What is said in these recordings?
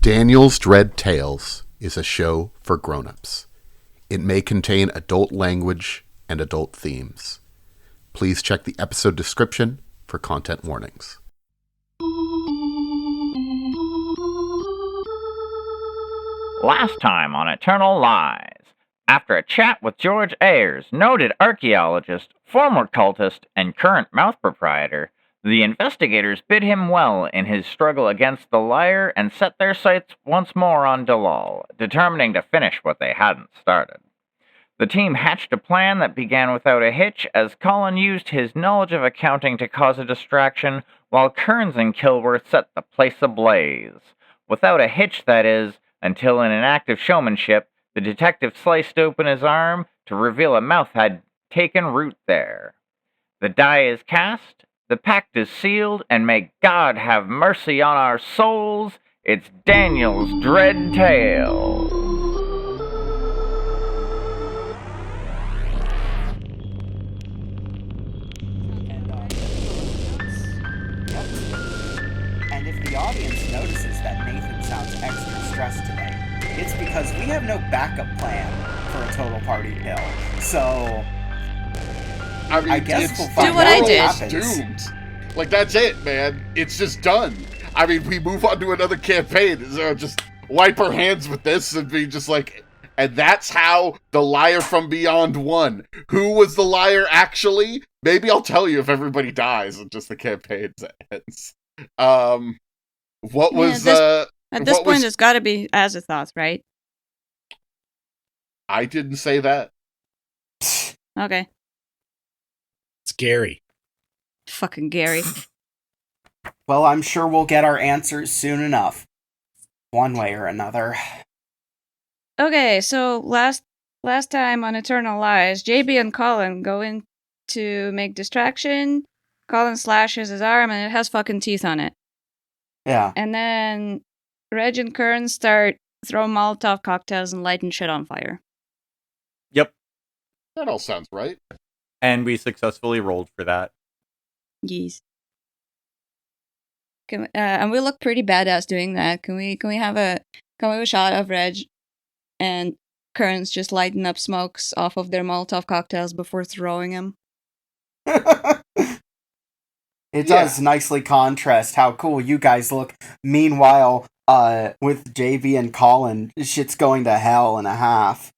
Daniel's Dread Tales is a show for grown-ups. It may contain adult language and adult themes. Please check the episode description for content warnings. Last time on Eternal Lies. After a chat with George Ayers, noted archaeologist, former cultist, and current mouth proprietor, the investigators bid him well in his struggle against the liar and set their sights once more on Dallol, determining to finish what they hadn't started. The team hatched a plan that began without a hitch as Collin used his knowledge of accounting to cause a distraction, while Kearns and Kilworth set the place ablaze. Without a hitch, that is, until in an act of showmanship, the detective sliced open his arm to reveal a mouth had taken root there. The die is cast, the pact is sealed, and may God have mercy on our souls. It's Daniel's Dread Tales. And if the audience notices that Nathan sounds extra stressed today, it's because we have no backup plan for a total party pill. So I guess we'll find do what out I what did. happens. Doomed. Like, that's it, man. It's just done. I mean, we move on to another campaign. So just wipe our hands with this and be just like, and that's how the liar from beyond won. Who was the liar actually? Maybe I'll tell you if everybody dies and just the campaign ends. What was At this point, it's got to be Azathoth, right? I didn't say that. Okay. It's Gary. Fucking Gary. Well, I'm sure we'll get our answers soon enough. One way or another. Okay, so last time on Eternal Lies, JB and Collin go in to make distraction. Collin slashes his arm and it has fucking teeth on it. Yeah. And then Reg and Kern start throwing Molotov cocktails and lighting shit on fire. Yep. That all sounds right. And we successfully rolled for that. Yes. And we look pretty badass doing that. Can we have a shot of Reg and Kern's just lighting up smokes off of their Molotov cocktails before throwing them? It does nicely contrast how cool you guys look. Meanwhile, with JB and Collin, shit's going to hell in a half.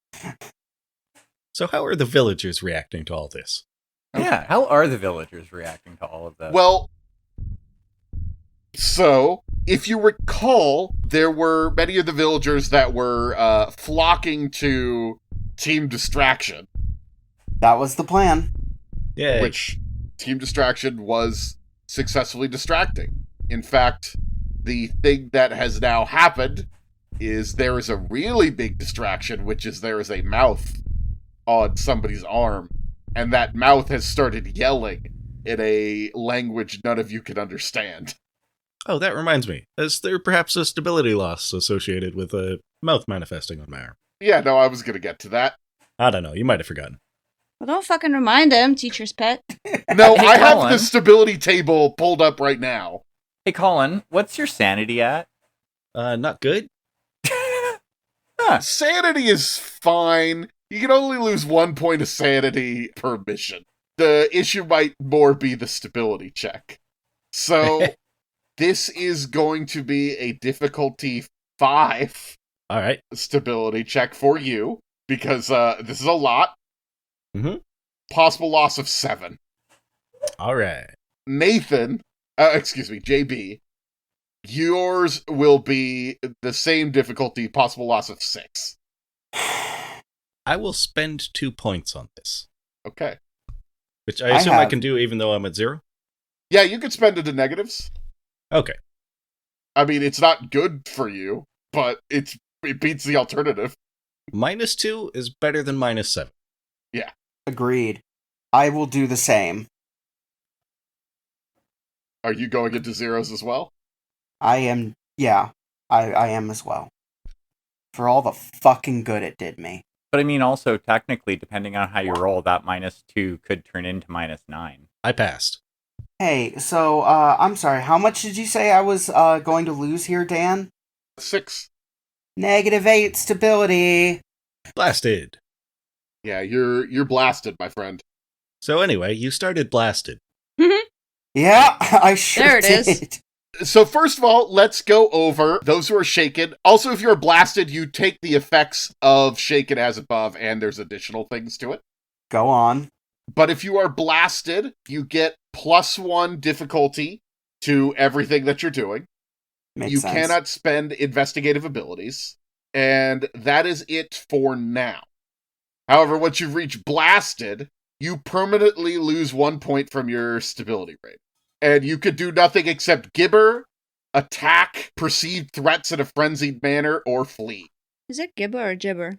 So how are the villagers reacting to all this? Yeah, how are the villagers reacting to all of this? Well, so, if you recall, there were many of the villagers that were flocking to Team Distraction. That was the plan. Yeah. Which Team Distraction was successfully distracting. In fact, the thing that has now happened is there is a really big distraction, which is there is a mouth on somebody's arm, and that mouth has started yelling in a language none of you can understand. Oh, that reminds me. Is there perhaps a stability loss associated with a mouth manifesting on my arm? Yeah, no, I was gonna get to that. I don't know. You might have forgotten. Well, don't fucking remind him, teacher's pet. No, Hey, I have Collin. the stability table pulled up right now. Hey, Collin, what's your sanity at? Not good? Sanity is fine. You can only lose 1 point of sanity per mission. The issue might more be the stability check. So, this is going to be a difficulty 5 All right. stability check for you, because this is a lot. Mhm. Possible loss of 7. All right. Nathan, JB, yours will be the same difficulty, possible loss of 6. I will spend 2 points on this, Okay. which I assume I have- can do even though I'm at 0. Yeah, you could spend it to negatives. Okay. I mean, it's not good for you, but it beats the alternative. -2 is better than -7. Agreed. I will do the same. Are you going into zeros as well? I am, yeah, I am as well. For all the fucking good it did me. But I mean, also, technically, depending on how you roll, that -2 could turn into -9. I passed. Hey, so, I'm sorry, how much did you say I was, going to lose here, Dan? 6. -8 stability. Blasted. Yeah, you're blasted, my friend. So anyway, you started blasted. Yeah, I sure There it is. did. So first of all, let's go over those who are shaken. Also, if you're blasted, you take the effects of shaken as above, and there's additional things to it. Go on. But if you are blasted, you get +1 difficulty to everything that you're doing. Makes You sense. cannot spend investigative abilities, and that is it for now. However, once you've reached blasted, you permanently lose 1 point from your stability rate. And you could do nothing except gibber, attack, perceived threats in a frenzied manner, or flee. Is it gibber or gibber?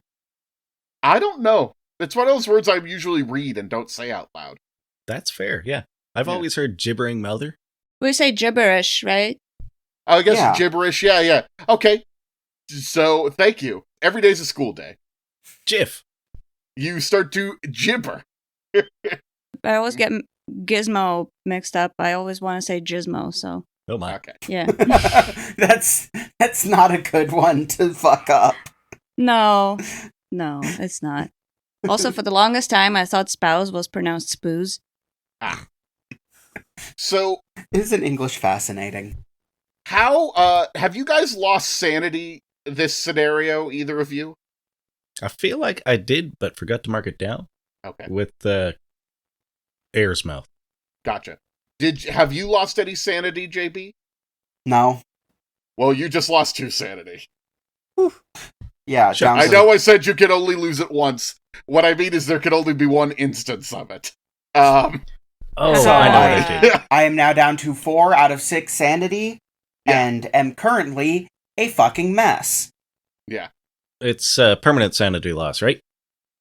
I don't know. It's one of those words I usually read and don't say out loud. That's fair, yeah. I've Yeah. always heard gibbering mouther. We say gibberish, right? I guess Yeah. gibberish, yeah. Okay. So, thank you. Every day's a school day. Jiff. You start to gibber. I always get gizmo mixed up. I always want to say gizmo, so Oh my. Okay. yeah. that's not a good one to fuck up. No, it's not. Also, for the longest time, I thought spouse was pronounced spoos. So, Isn't English fascinating? how, have you guys lost sanity this scenario, either of you? I feel like I did, but forgot to mark it down Okay, with the air's mouth. gotcha. Have you lost any sanity, JB? No. Well, you just lost 2 sanity. Yeah, Sure. down I to- know I said you could only lose it once. What I mean is there could only be 1 instance of it. Oh, So I know what I did. I am now down to 4 out of 6 sanity, Yeah. and am currently a fucking mess. It's permanent sanity loss, right?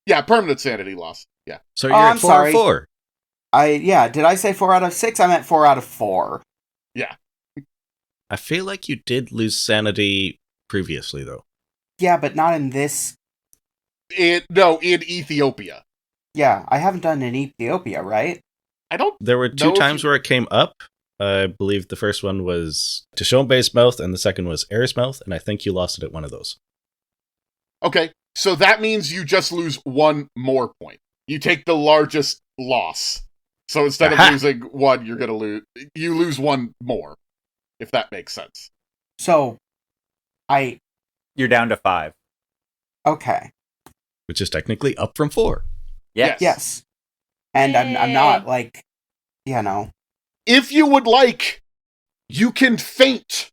Yeah, permanent sanity loss. Yeah. So Oh, you're I'm at 4 sorry. 4. Did I say 4 out of 6? I meant 4 out of 4. I feel like you did lose sanity previously, though. Yeah, but not in this. No, in Ethiopia. Yeah, I haven't done it in Ethiopia, right? I don't. There were 2 No, if times you- where it came up. I believe the first one was Tishombe's mouth, and the second was Air's mouth, and I think you lost it at one of those. Okay, so that means you just lose 1 more point. You take the largest loss. So instead Aha! of losing 1, you're gonna lose. You lose 1 more, if that makes sense. So, You're down to 5. okay. Which is technically up from 4. Yes. Yes. And I'm not, like, you know. If you would like, you can faint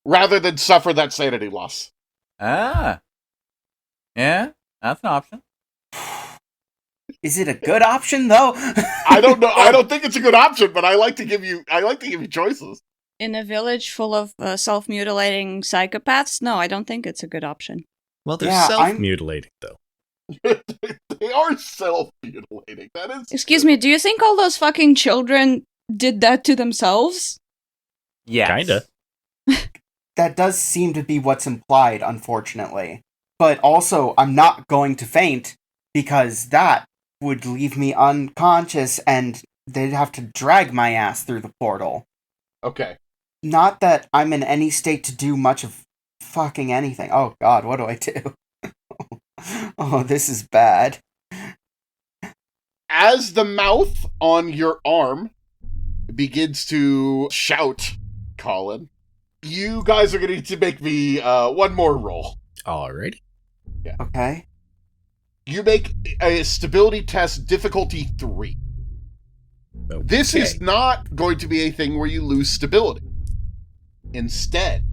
rather than suffer that sanity loss. Ah. Yeah, that's an option. Is it a good option, though? I don't know. I don't think it's a good option, but I like to give you choices. In a village full of self-mutilating psychopaths, no, I don't think it's a good option. Well, they're Yeah, self-mutilating, though. They are self-mutilating. That is. Excuse me, do you think all those fucking children did that to themselves? Yes. Kinda. That does seem to be what's implied, unfortunately. But also, I'm not going to faint, because that would leave me unconscious, and they'd have to drag my ass through the portal. Okay. Not that I'm in any state to do much of fucking anything. Oh god, what do I do? Oh, this is bad. As the mouth on your arm begins to shout, Collin, you guys are going to need to make me 1 more roll. Alrighty. Okay. You make a stability test difficulty 3. Okay. This is not going to be a thing where you lose stability. Instead,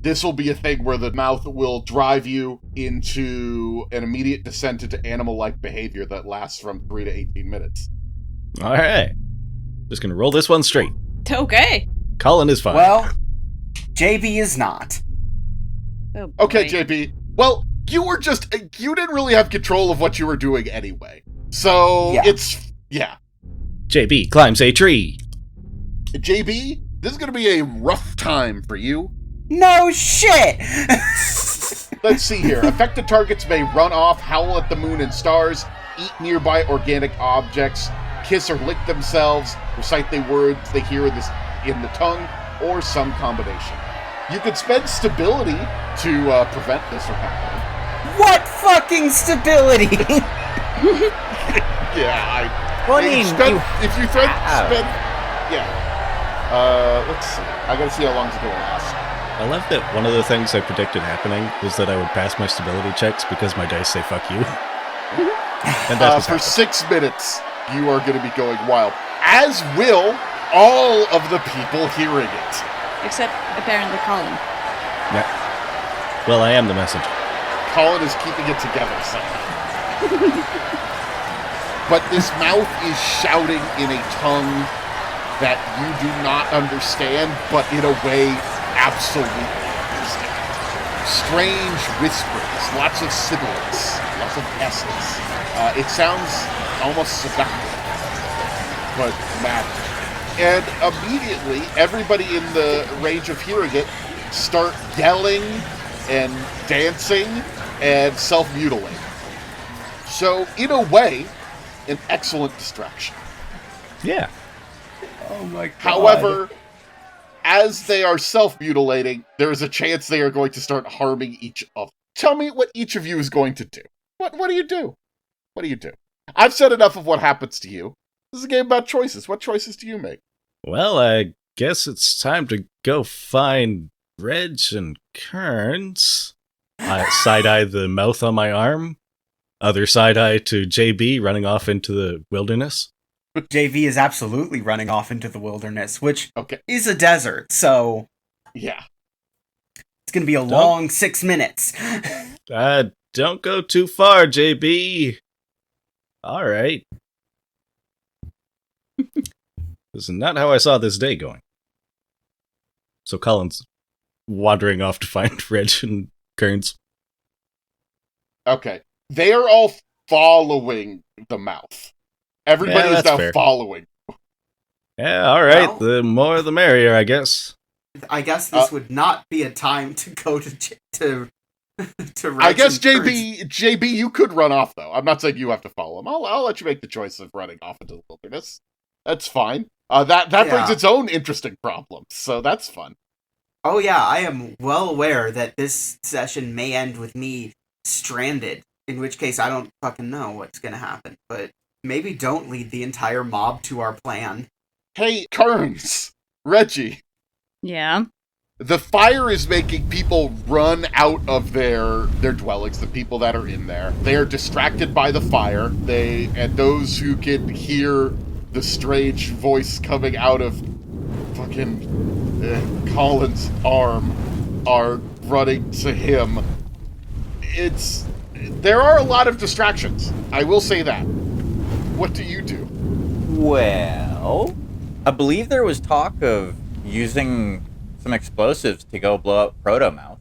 this will be a thing where the mouth will drive you into an immediate descent into animal-like behavior that lasts from 3 to 18 minutes. Alright. Just gonna roll this one straight. Okay. Collin is fine. Well, JB is not. Oh, Okay, boy. JP. Well, you didn't really have control of what you were doing anyway. So, Yeah. yeah. JB climbs a tree. JB, this is going to be a rough time for you. No shit! Let's see here. Affected targets may run off, howl at the moon and stars, eat nearby organic objects, kiss or lick themselves, recite the words they hear in the tongue, or some combination. You could spend stability to prevent this from happening. What fucking stability? Yeah, Well, I mean, if you spend, yeah. Let's see. I gotta see how long it's gonna last. I love that one of the things I predicted happening was that I would pass my stability checks because my dice say fuck you. And that's for 6 minutes, you are going to be going wild, as will all of the people hearing it. Except apparently Collin. Yeah. Well, I am the messenger. Collin is keeping it together somehow. But this mouth is shouting in a tongue that you do not understand, but in a way, absolutely understand. Strange whispers, lots of sibilants, lots of S's. It sounds almost seductive, but mad. And immediately, everybody in the range of hearing it start yelling and dancing and self-mutilating. So, in a way, an excellent distraction. Yeah. Oh my god. However, as they are self-mutilating, there is a chance they are going to start harming each other. Tell me what each of you is going to do. What do you do? What do you do? I've said enough of what happens to you. This is a game about choices. What choices do you make? Well, I guess it's time to go find Reg and Kearns. I side-eye the mouth on my arm. Other side-eye to JB running off into the wilderness. JV is absolutely running off into the wilderness, which Okay. is a desert, so Yeah. it's going to be a long 6 minutes. Don't go too far, JB. All right. This is not how I saw this day going. So Collin's wandering off to find Reg and Kearns. Okay. They are all following the mouth. Everybody is that's now fair. following. Yeah, all right. Well- The more the merrier, I guess. I guess this would not be a time to go to I guess Reg and JB, you could run off though. I'm not saying you have to follow him. I'll let you make the choice of running off into the wilderness. That's fine. That brings Yeah. its own interesting problems, so that's fun. Oh yeah, I am well aware that this session may end with me stranded, in which case I don't fucking know what's gonna happen, but maybe don't lead the entire mob to our plan. Hey, Kearns, Reggie, Yeah. the fire is making people run out of their dwellings, the people that are in there. They are distracted by the fire. And those who can hear the strange voice coming out of fucking Collin's arm are running to him. There are a lot of distractions. I will say that. What do you do? Well, I believe there was talk of using some explosives to go blow up Protomouth.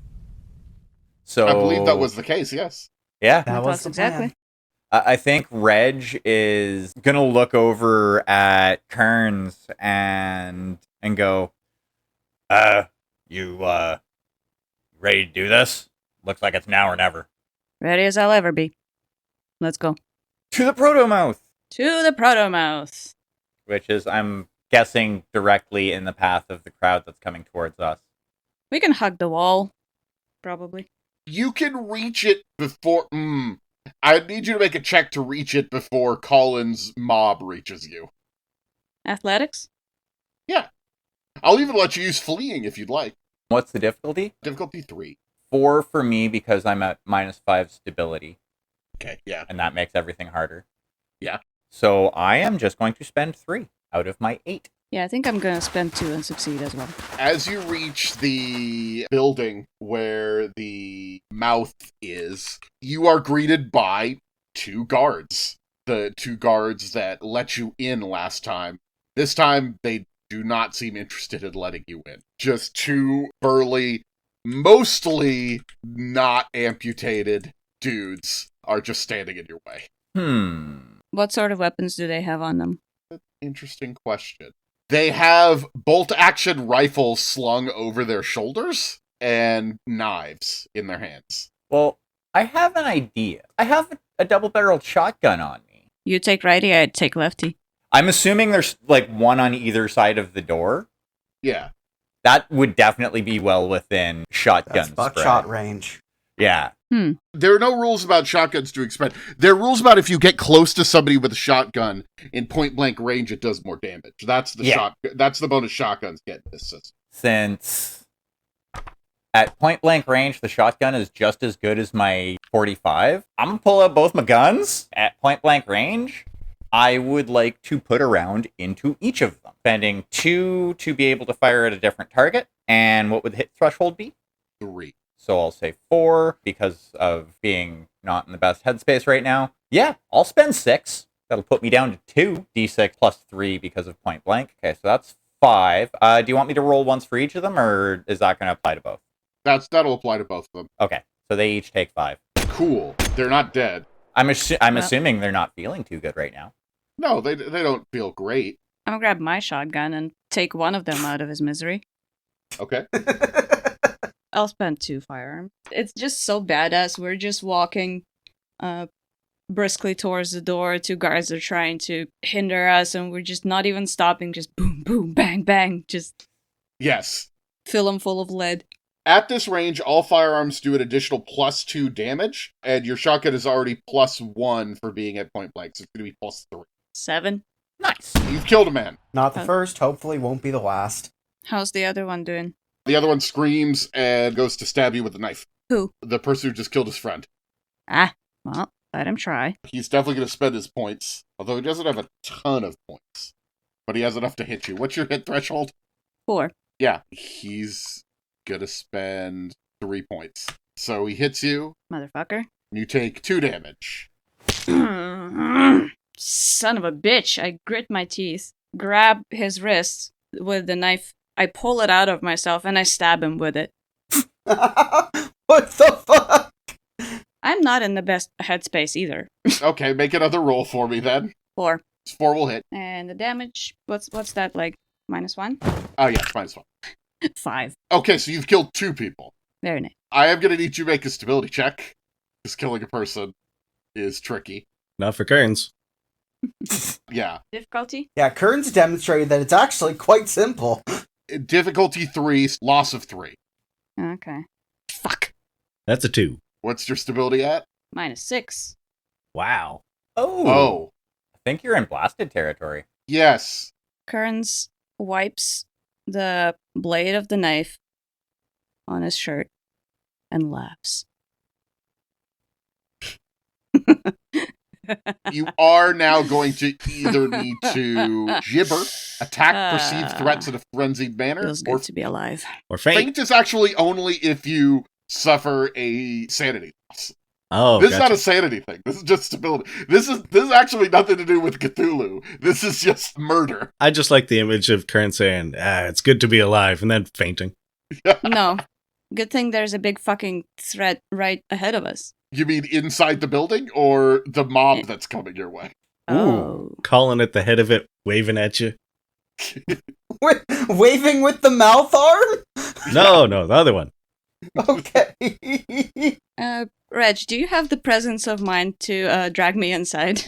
So I believe that was the case, yes. yeah. That was That's the exactly. plan. I think Reg is gonna look over at Kearns and go, you ready to do this? Looks like it's now or never. Ready as I'll ever be. Let's go. To the Protomouth, To the Protomouth. which is, I'm guessing, directly in the path of the crowd that's coming towards us. We can hug the wall. Probably. You can reach it before... I need you to make a check to reach it before Collin's mob reaches you. Athletics? I'll even let you use fleeing if you'd like. What's the difficulty? Difficulty 3. 4 for me because I'm at -5 stability, Okay, yeah. and that makes everything harder. Yeah. So I am just going to spend 3 out of my 8. Yeah, I think I'm gonna spend 2 and succeed as well. As you reach the building where the mouth is, you are greeted by 2 guards. The 2 guards that let you in last time. This time, they do not seem interested in letting you in. Just 2 burly, mostly not amputated dudes are just standing in your way. What sort of weapons do they have on them? Interesting question. They have bolt-action rifles slung over their shoulders and knives in their hands. Well, I have an idea. I have a double-barreled shotgun on me. You take righty, I'd take lefty. I'm assuming there's like one on either side of the door. Yeah. That would definitely be well within shotgun That's spread. buckshot range. Yeah. There are no rules about shotguns to expend. There are rules about if you get close to somebody with a shotgun in point blank range, it does more damage. That's the That's the bonus shotguns get in this system. Since at point blank range, the shotgun is just as good as my 45. I'm gonna pull out both my guns at point blank range. I would like to put a round into each of them, spending 2 to be able to fire at a different target. And what would the hit threshold be? 3. So I'll say 4 because of being not in the best headspace right now. Yeah, I'll spend 6. That'll put me down to 2. D6 plus 3 because of point blank. Okay, so that's 5. Do you want me to roll once for each of them, or is that going to apply to both? That'll apply to both of them. Okay, so they each take 5. Cool. They're not dead. I'm assuming they're not feeling too good right now. No, they don't feel great. I'm gonna grab my shotgun and take one of them out of his misery. Okay. I'll spend 2 firearms. It's just so badass. We're just walking briskly towards the door. 2 guards are trying to hinder us, and we're just not even stopping. Just boom, boom, bang, bang. Just Yes. fill them full of lead. At this range, all firearms do an additional +2 damage, and your shotgun is already +1 for being at point blank, so it's going to be +3. 7. Nice. You've killed a man. Not the first, hopefully won't be the last. How's the other one doing? The other one screams and goes to stab you with a knife. Who? The person who just killed his friend. Well, let him try. He's definitely going to spend his points, although he doesn't have a ton of points. But he has enough to hit you. What's your hit threshold? 4. Yeah, he's going to spend 3 points. So he hits you, Motherfucker. and you take 2 damage. Son of a bitch. I grit my teeth, grab his wrists with the knife. I pull it out of myself and I stab him with it. What the fuck? I'm not in the best headspace either. Okay, make another roll for me then. 4. 4 will hit. And the damage, what's that, like, -1? Oh, yeah, it's -1. 5. Okay, so you've killed 2 people. Very nice. I am going to need you to make a stability check, because killing a person is tricky. Not for Kearns. Yeah. Difficulty? Yeah, Kern's demonstrated that it's actually quite simple. Difficulty 3, loss of 3. Okay. Fuck. That's a 2. What's your stability at? -6. Wow. Oh. I think you're in blasted territory. Yes. Kearns wipes the blade of the knife on his shirt and laughs. You are now going to either need to gibber, attack perceived threats in a frenzied manner, Feels or good to be alive. Or faint. faint is actually only if you suffer a sanity loss. Oh, This is not gotcha. a sanity thing. This is just stability. This is actually nothing to do with Cthulhu. This is just murder. I just like the image of Kearns saying, it's good to be alive, and then fainting. No. Good thing there's a big fucking threat right ahead of us. You mean inside the building or the mob that's coming your way? Oh. Collin at the head of it, waving at you. Waving with the mouth arm? No, the other one. Okay. Reg, do you have the presence of mind to drag me inside?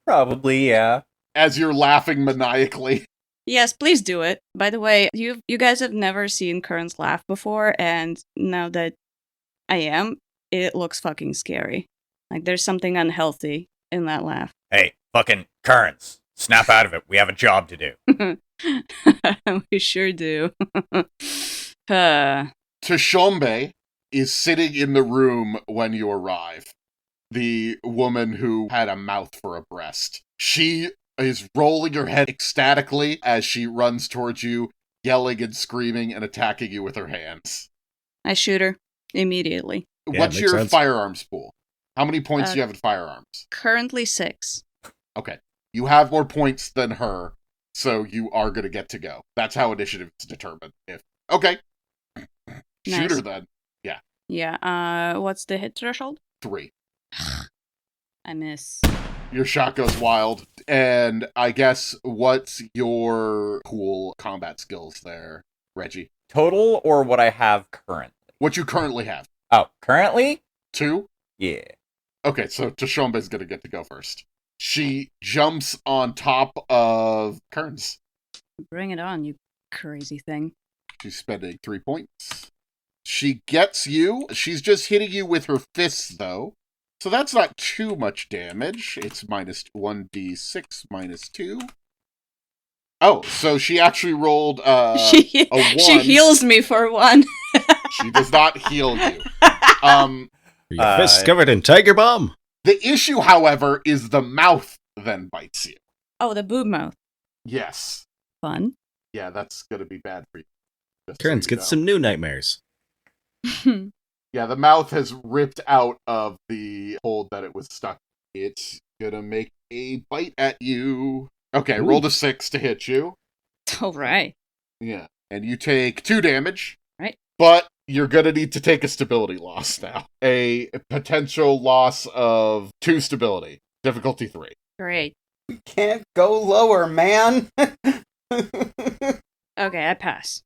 Probably, yeah. As you're laughing maniacally. Yes, please do it. By the way, you guys have never seen Kearns laugh before, and now that I am, it looks fucking scary. Like, there's something unhealthy in that laugh. Hey, fucking Kearns, snap out of it. We have a job to do. We sure do. Tshombe is sitting in the room when you arrive. The woman who had a mouth for a breast. She is rolling her head ecstatically as she runs towards you, yelling and screaming and attacking you with her hands. I shoot her immediately. Yeah, What's makes your sense. firearms pool? How many points do you have in firearms? Currently 6. Okay. You have more points than her, so you are going to get to go. That's how initiative is determined. Okay. Shoot her then. Yeah, what's the hit threshold? 3. I miss. Your shot goes wild. And I guess what's your cool combat skills there, Reggie? Total or what I have currently? What you currently have? Oh, currently? 2? Yeah. Okay, so Tshombe's going to get to go first. She jumps on top of Kearns. Bring it on, you crazy thing. She's spending 3 points. She gets you. She's just hitting you with her fists, though. So that's not too much damage. It's minus 1d6 minus 2. Oh, so she actually rolled a 1. She heals me for 1. She does not heal you. Your fists covered in tiger balm. The issue, however, is the mouth then bites you. Oh, the boob mouth. Yes. Fun. Yeah, that's going to be bad for you. Just Kearns so you gets know. some new nightmares. Yeah, the mouth has ripped out of the hold that it was stuck. It's going to make a bite at you. Okay, roll the 6 to hit you. All right. Yeah, and you take 2 damage. Right. But you're going to need to take a stability loss now. A potential loss of 2 stability. Difficulty 3. Great. We can't go lower, man. Okay, I pass.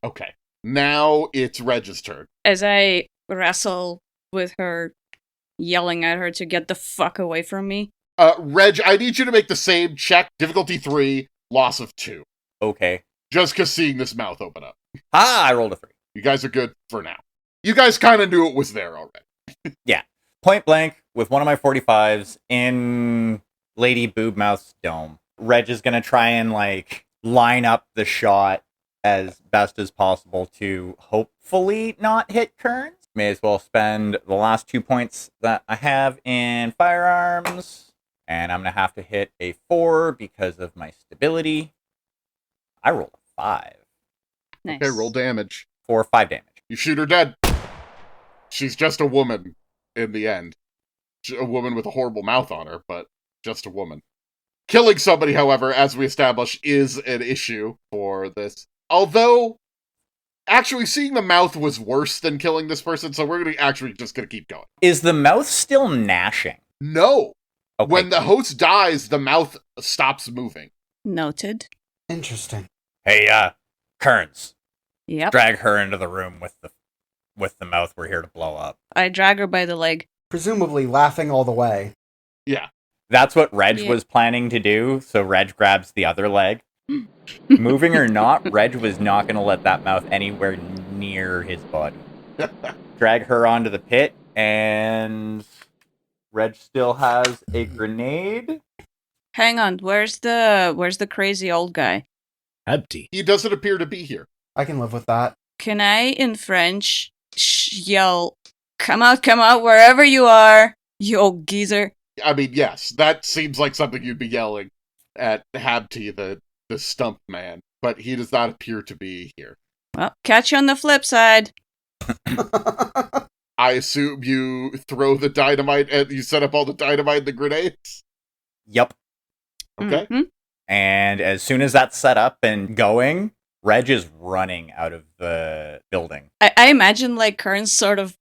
Okay. Now it's Reg's turn. As I wrestle with her, yelling at her to get the fuck away from me. Reg, I need you to make the same check. Difficulty 3, loss of 2. Okay. Just because seeing this mouth open up. I rolled a 3. You guys are good for now. You guys kind of knew it was there already. Yeah. Point blank with one of my 45s in Lady Boobmouth's dome. Reg is going to try and, line up the shot as best as possible to hopefully not hit Kearns. May as well spend the last 2 points that I have in firearms. And I'm going to have to hit a 4 because of my stability. I rolled a 5. Nice. Okay, roll damage. 5 damage. You shoot her dead. She's just a woman in the end. A woman with a horrible mouth on her, but just a woman. Killing somebody, however, as we establish, is an issue for this. Although, actually, seeing the mouth was worse than killing this person, so we're just gonna keep going. Is the mouth still gnashing? No! Okay. When the host dies, the mouth stops moving. Noted. Interesting. Hey, Kearns. Yep. Drag her into the room with the mouth we're here to blow up. I drag her by the leg. Presumably laughing all the way. Yeah. That's what Reg Yeah. was planning to do, so Reg grabs the other leg. Moving or not, Reg was not going to let that mouth anywhere near his body. Drag her onto the pit, and Reg still has a grenade. Hang on, where's the crazy old guy? Empty. He doesn't appear to be here. I can live with that. Can I, in French, yell, come out, wherever you are, you old geezer. I mean, yes, that seems like something you'd be yelling at Habti, the stump man, but he does not appear to be here. Well, catch you on the flip side. I assume you throw the dynamite and you set up all the dynamite and the grenades? Yup. Okay. Mhm. And as soon as that's set up and going, Reg is running out of the building. I imagine, Kearns sort of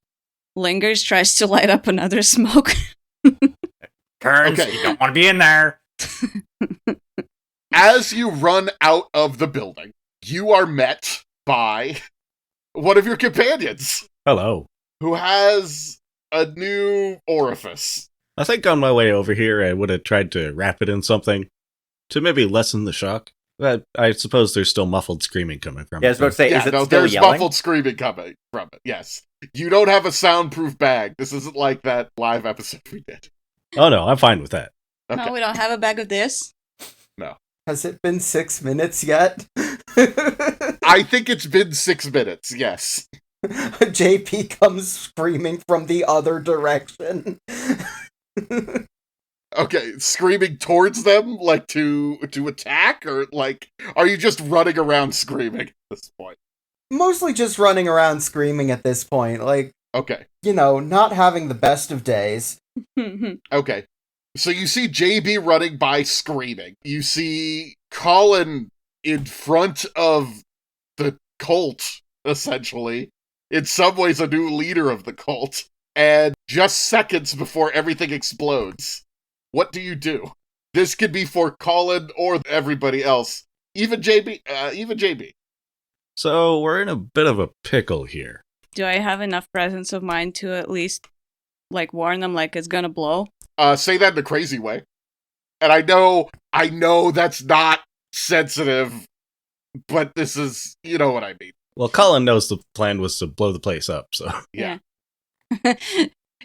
lingers, tries to light up another smoke. Kearns, Okay. you don't want to be in there. As you run out of the building, you are met by one of your companions Hello. who has a new orifice. I think on my way over here, I would have tried to wrap it in something to maybe lessen the shock. But I suppose there's still muffled screaming coming from Yeah, I it. was about to say, Yeah, is it no, still there's yelling? muffled screaming coming from it, yes. You don't have a soundproof bag. This isn't like that live episode we did. Oh no, I'm fine with that. Okay. No, we don't have a bag of this. Has it been 6 minutes yet? I think it's been 6 minutes, yes. JP comes screaming from the other direction. Okay, screaming towards them, to attack, or are you just running around screaming at this point? Mostly just running around screaming at this point. Okay, Not having the best of days. okay. So you see JB running by screaming. You see Collin in front of the cult, essentially. In some ways, a new leader of the cult. And just seconds before everything explodes. What do you do? This could be for Collin or everybody else. Even JB. So we're in a bit of a pickle here. Do I have enough presence of mind to at least, warn them it's gonna blow? Say that in a crazy way. And I know that's not sensitive, but this is, you know what I mean. Well, Collin knows the plan was to blow the place up, so. Yeah.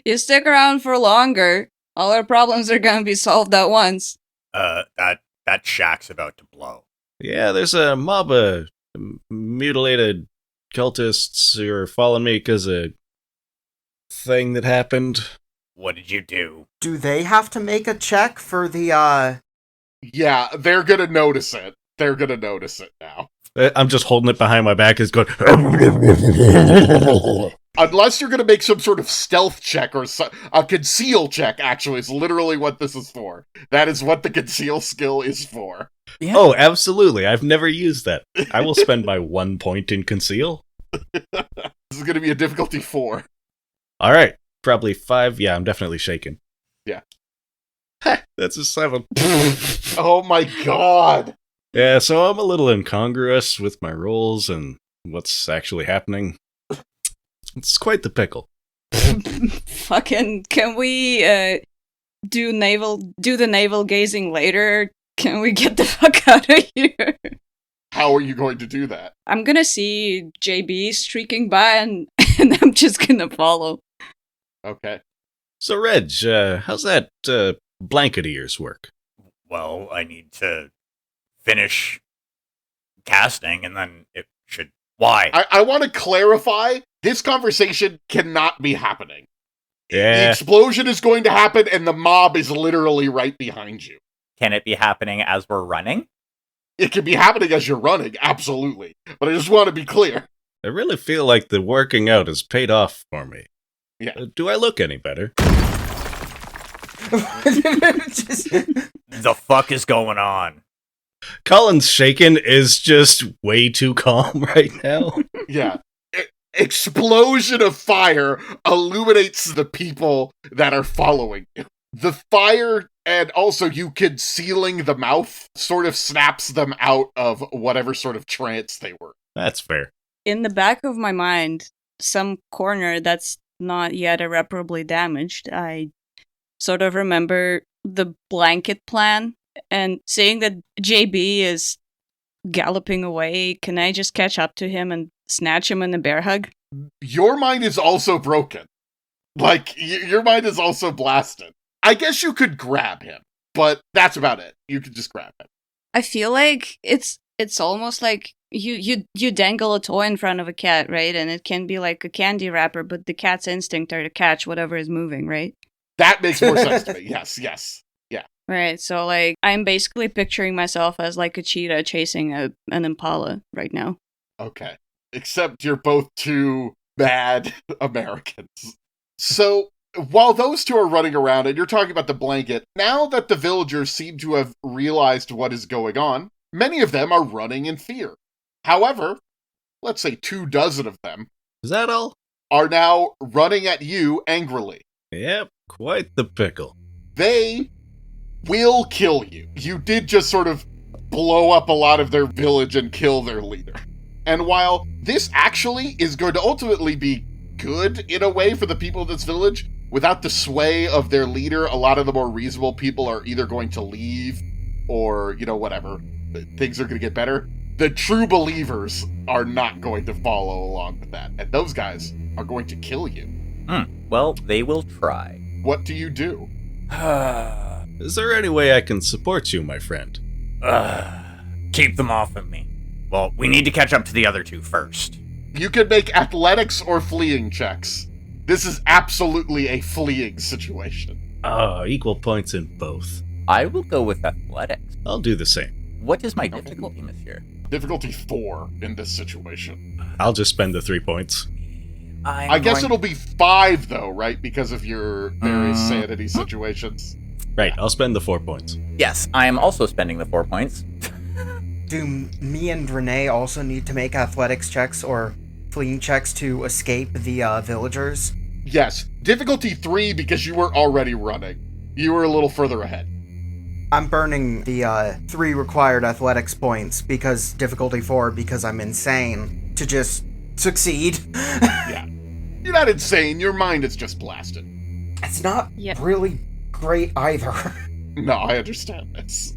You stick around for longer, all our problems are gonna be solved at once. That shack's about to blow. Yeah, there's a mob of mutilated cultists who are following me because of thing that happened. What did you do? Do they have to make a check for the, Yeah, they're gonna notice it. They're gonna notice it now. I'm just holding it behind my back. It's going. Unless you're gonna make some sort of stealth check or a conceal check, actually, is literally what this is for. That is what the conceal skill is for. Yeah. Oh, absolutely. I've never used that. I will spend my 1 point in conceal. This is gonna be a difficulty 4. All right. Probably 5. Yeah, I'm definitely shaking. Yeah. That's a 7. Oh my god! Yeah, so I'm a little incongruous with my rolls and what's actually happening. It's quite the pickle. Fucking, can we do the navel gazing later? Can we get the fuck out of here? How are you going to do that? I'm gonna see JB streaking by and I'm just gonna follow. Okay. So, Reg, how's that blanket of yours work? Well, I need to finish casting, and then it should... Why? I want to clarify, this conversation cannot be happening. The Yeah. explosion is going to happen, and the mob is literally right behind you. Can it be happening as we're running? It can be happening as you're running, absolutely. But I just want to be clear. I really feel like the working out has paid off for me. Yeah. Do I look any better? The fuck is going on? Colin's shaken is just way too calm right now. Yeah. Explosion of fire illuminates the people that are following you. The fire and also you concealing the mouth sort of snaps them out of whatever sort of trance they were. That's fair. In the back of my mind, some corner that's not yet irreparably damaged, I sort of remember the blanket plan, and seeing that JB is galloping away, can I just catch up to him and snatch him in a bear hug? Your mind is also broken. Like, your mind is also blasted. I guess you could grab him, but that's about it. You could just grab him. I feel like it's almost like you dangle a toy in front of a cat, right? And it can be like a candy wrapper, but the cat's instinct are to catch whatever is moving, right? That makes more sense to me. Yes. Yeah. Right, so like I'm basically picturing myself as like a cheetah chasing an impala right now. Okay. Except you're both two bad Americans. So, while those two are running around and you're talking about the blanket, now that the villagers seem to have realized what is going on, many of them are running in fear. However, let's say 24 of them Is that all? are now running at you angrily. Yep, quite the pickle. They will kill you. You did just sort of blow up a lot of their village and kill their leader. And while this actually is going to ultimately be good in a way for the people of this village, without the sway of their leader, a lot of the more reasonable people are either going to leave or, whatever. Things are going to get better. The true believers are not going to follow along with that. And those guys are going to kill you. Well, they will try. What do you do? Is there any way I can support you, my friend? Keep them off of me. Well, we need to catch up to the other two first. You can make athletics or fleeing checks. This is absolutely a fleeing situation. Oh, equal points in both. I will go with athletics. I'll do the same. What is my difficulty, monsieur? Difficulty 4 in this situation. I'll just spend the 3 points. I guess it'll be 5, though, right? Because of your various sanity situations. Right, I'll spend the 4 points. Yes, I am also spending the 4 points. Do me and Renee also need to make athletics checks or fleeing checks to escape the villagers? Yes. Difficulty 3 because you were already running. You were a little further ahead. I'm burning the 3 required athletics points because difficulty 4 because I'm insane to just succeed. Yeah. You're not insane. Your mind is just blasted. It's not Yep. really great either. No, I understand this.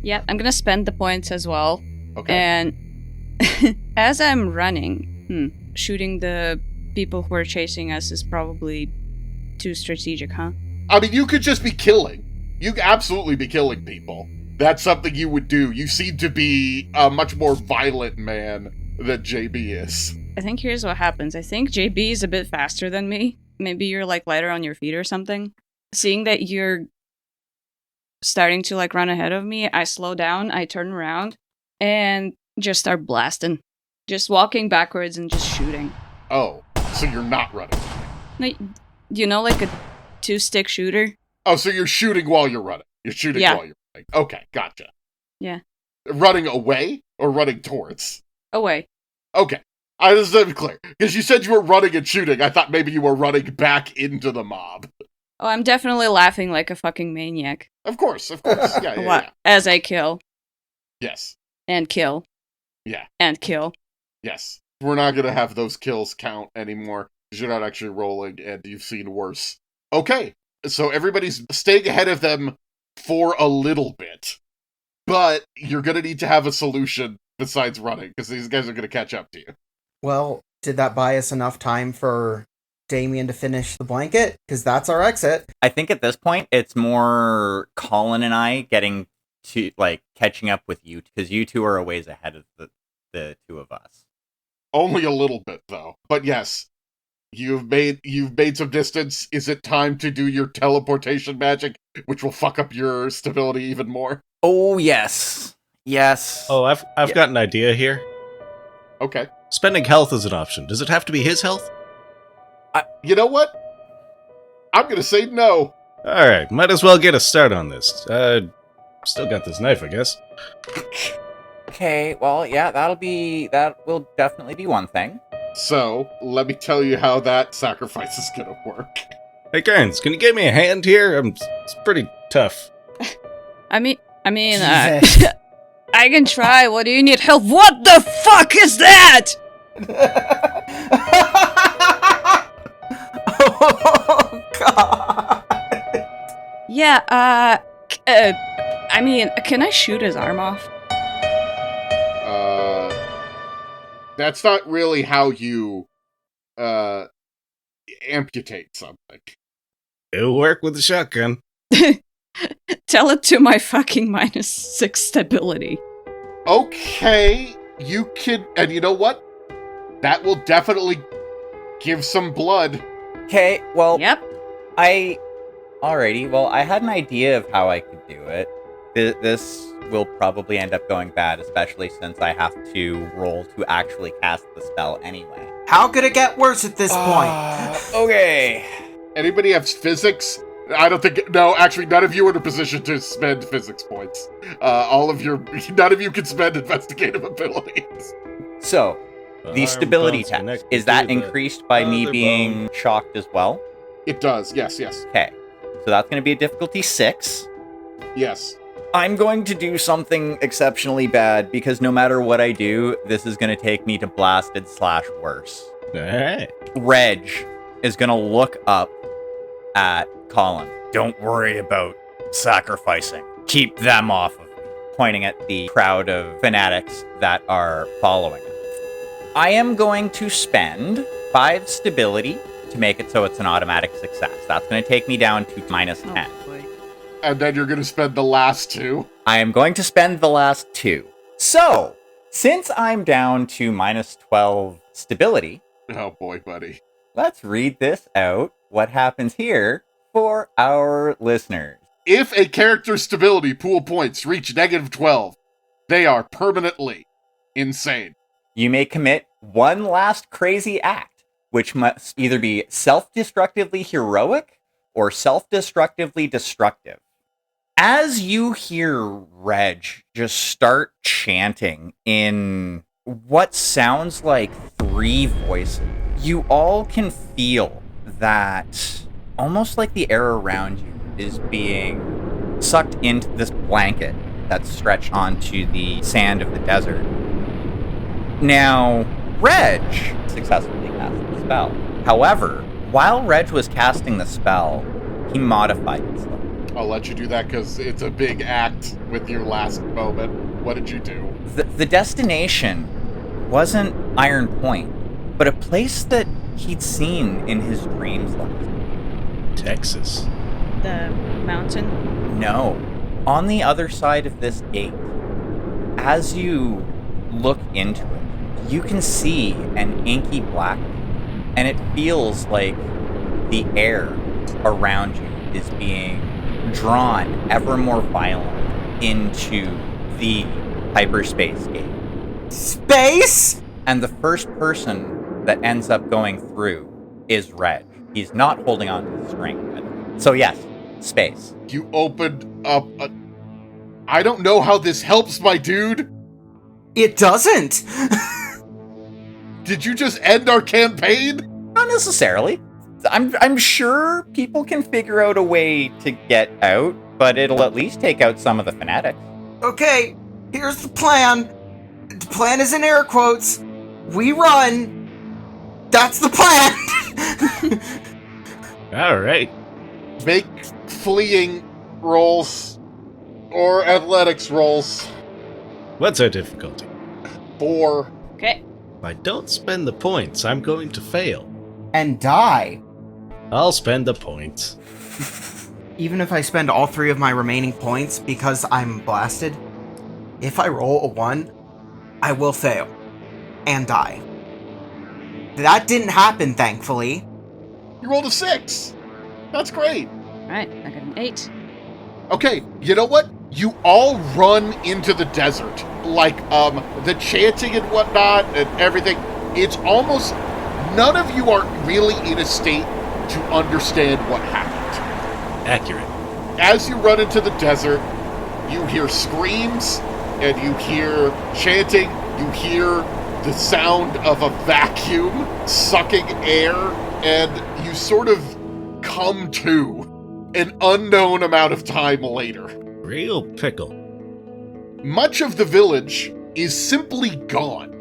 Yeah, I'm gonna spend the points as well. Okay. And As I'm running, shooting the people who are chasing us is probably too strategic, huh? I mean, you could just be killing. You could absolutely be killing people. That's something you would do. You seem to be a much more violent man than JB is. I think here's what happens. I think JB is a bit faster than me. Maybe you're like lighter on your feet or something. Seeing that you're starting to like run ahead of me, I slow down, I turn around, and just start blasting. Just walking backwards and just shooting. Oh, so you're not running. Like, you know, like a 2-stick shooter? Oh, so you're shooting while you're running. You're shooting Yeah. while you're running. Okay, gotcha. Yeah. Running away or running towards? Away. Okay. I just to be clear. Because you said you were running and shooting. I thought maybe you were running back into the mob. Oh, I'm definitely laughing like a fucking maniac. Of course. Yeah. As I kill. Yes. And kill. Yeah. And kill. Yes. We're not going to have those kills count anymore. Because you're not actually rolling and you've seen worse. Okay. So everybody's staying ahead of them for a little bit. But you're going to need to have a solution besides running. Because these guys are going to catch up to you. Well, did that buy us enough time for Damien to finish the blanket? Because that's our exit. I think at this point, it's more Collin and I getting to, like, catching up with you, because you two are a ways ahead of the two of us. Only a little bit, though. But yes, you've made some distance. Is it time to do your teleportation magic, which will fuck up your stability even more? Oh, yes. Yes. Oh, I've got an idea here. Okay. Spending health is an option. Does it have to be his health? You know what? I'm gonna say no. Alright, might as well get a start on this. Still got this knife, I guess. Okay, well, yeah, that will definitely be one thing. So, let me tell you how that sacrifice is gonna work. Hey, Kearns, can you give me a hand here? It's pretty tough. I mean, Jesus. I can try. What do you need help? What the fuck is that? Oh, God. Yeah, I mean, can I shoot his arm off? That's not really how you, amputate something. It'll work with the shotgun. Tell it to my fucking -6 stability. Okay, you can, and you know what? That will definitely give some blood. Okay, well, Yep. Alrighty, well, I had an idea of how I could do it. This will probably end up going bad, especially since I have to roll to actually cast the spell anyway. How could it get worse at this point? Okay. Anybody have physics? I don't think. No, actually, none of you are in a position to spend physics points. None of you can spend investigative abilities. So, the Arm stability bones test, connected is that to the increased by me other being shocked as well? It does. Yes. Okay, so that's going to be a difficulty 6. Yes. I'm going to do something exceptionally bad, because no matter what I do, this is going to take me to blasted/worse. Alright. Reg is going to look up at Collin. Don't worry about sacrificing. Keep them off of me. Pointing at the crowd of fanatics that are following him. I am going to spend 5 stability to make it so it's an automatic success. That's going to take me down to -10. Oh, boy. And then you're going to spend the last 2. I am going to spend the last 2. So, since I'm down to -12 stability, Oh boy, buddy. let's read this out. What happens here for our listeners? If a character's stability pool points reach -12, they are permanently insane. You may commit one last crazy act, which must either be self-destructively heroic or self-destructively destructive. As you hear Reg just start chanting in what sounds like 3 voices, you all can feel that almost like the air around you is being sucked into this blanket that's stretched onto the sand of the desert. Now, Reg successfully cast the spell. However, while Reg was casting the spell, he modified it slightly. I'll let you do that because it's a big act with your last moment. What did you do? The destination, which is going to be the center of the wasn't Iron Point, but a place that he'd seen in his dreams last. Texas. The mountain. No. On the other side of this gate, as you look into it, you can see an inky black, and it feels like the air around you is being drawn ever more violent into the hyperspace gate. Space? And the first person that ends up going through is Reg. He's not holding on to the string, by the way. So yes, space. You opened up a... I don't know how this helps, my dude. It doesn't. Did you just end our campaign? Not necessarily. I'm sure people can figure out a way to get out, but it'll at least take out some of the fanatics. Okay, here's the plan. The plan is in air quotes. We run. That's the plan. All right. Make fleeing rolls or athletics rolls. What's our difficulty? 4. Okay. If I don't spend the points, I'm going to fail. And die. I'll spend the points. Even if I spend all 3 of my remaining points because I'm blasted, if I roll a 1, I will fail. And die. That didn't happen, thankfully. You rolled a 6. That's great. Alright, I got an 8. Okay, you know what? You all run into the desert. Like, the chanting and whatnot and everything. It's almost... None of you are really in a state to understand what happened. Accurate. As you run into the desert, you hear screams, and you hear chanting, you hear the sound of a vacuum sucking air, and you sort of come to an unknown amount of time later. Real pickle. Much of the village is simply gone.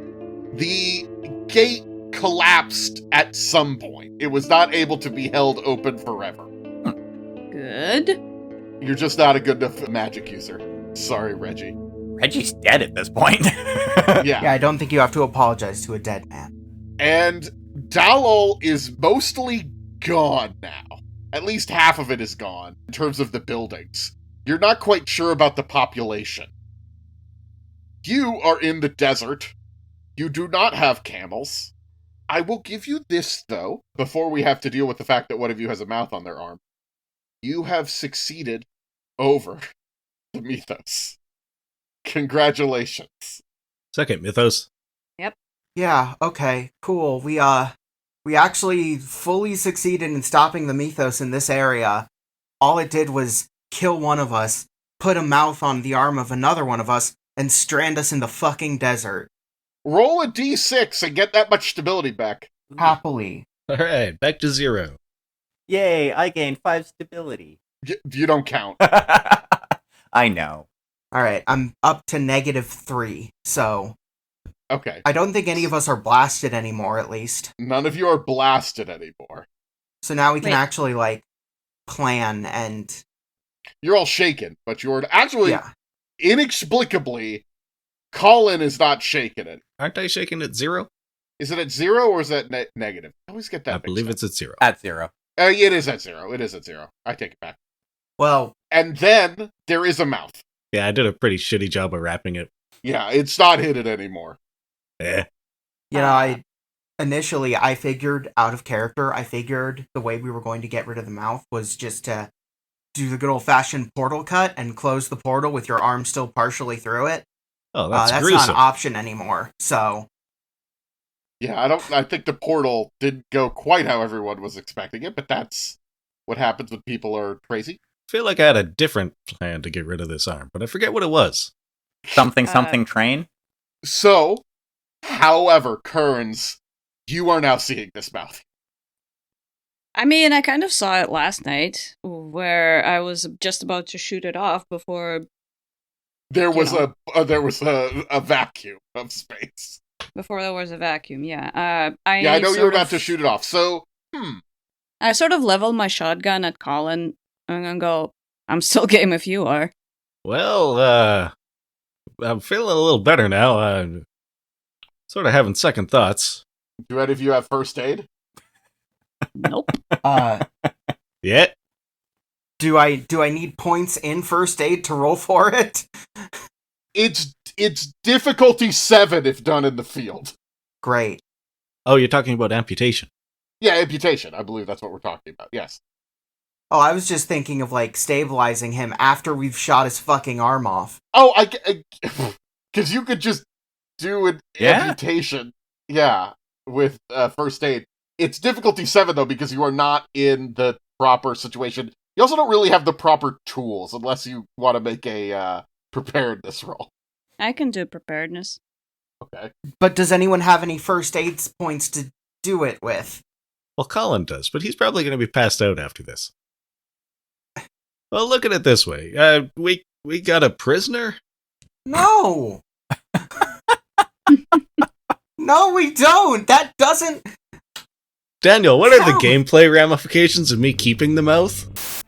The gate collapsed at some point. It was not able to be held open forever. Good. You're just not a good enough magic user. Sorry, Reggie. Reggie's dead at this point. Yeah, I don't think you have to apologize to a dead man. And Dallol is mostly gone now. At least half of it is gone, in terms of the buildings. You're not quite sure about the population. You are in the desert. You do not have camels. I will give you this, though, before we have to deal with the fact that one of you has a mouth on their arm. You have succeeded over the Mythos. Congratulations. Second Mythos. Yeah, okay, cool. We actually fully succeeded in stopping the Mythos in this area. All it did was kill one of us, put a mouth on the arm of another one of us, and strand us in the fucking desert. Roll a d6 and get that much stability back. Happily. All right, back to 0. Yay, I gained 5 stability. You don't count. I know. Alright, I'm up to -3, so... Okay. I don't think any of us are blasted anymore, at least. None of you are blasted anymore. So now we can Wait. actually, plan and... You're all shaken, but you're actually, Yeah. inexplicably, Collin is not shaken it. Aren't I shaking at 0? Is it at 0 or is that negative? I always get that. I believe it's at 0. At 0. It is at 0. It is at 0. I take it back. Well, And then there is a mouth. Yeah, I did a pretty shitty job of wrapping it. Yeah, it's not hidden anymore. initially I figured out of character, I figured the way we were going to get rid of the mouth was just to do the good old-fashioned portal cut and close the portal with your arm still partially through it. Oh, that's That's gruesome. not an option anymore, so... Yeah, I think the portal didn't go quite how everyone was expecting it, but that's what happens when people are crazy. I feel like I had a different plan to get rid of this arm, but I forget what it was. Something train? So, however, Kearns, you are now seeing this mouth. I mean, I kind of saw it last night, where I was just about to shoot it off before There was You a vacuum of space. there was a vacuum. Yeah. I know you were about to shoot it off. So, I sort of leveled my shotgun at Collin and go, "I'm still game if you are." Well, I'm feeling a little better now. Sort of having second thoughts. Do any of you have first aid? Nope. Yeah. Do I need points in first aid to roll for it? It's difficulty 7 if done in the field. Great. Oh, you're talking about amputation. Yeah, amputation. I believe that's what we're talking about. Yes. Oh, I was just thinking of, like, stabilizing him after we've shot his fucking arm off. Oh, because you could just do an amputation. Yeah, with first aid. It's difficulty 7, though, because you are not in the proper situation. You also don't really have the proper tools, unless you want to make a preparedness roll. I can do preparedness. Okay. But does anyone have any first aid points to do it with? Well, Collin does, but he's probably going to be passed out after this. Well, look at it this way. We got a prisoner? No! No, we don't! That doesn't... Daniel, what are the Count. gameplay ramifications of me keeping the mouth?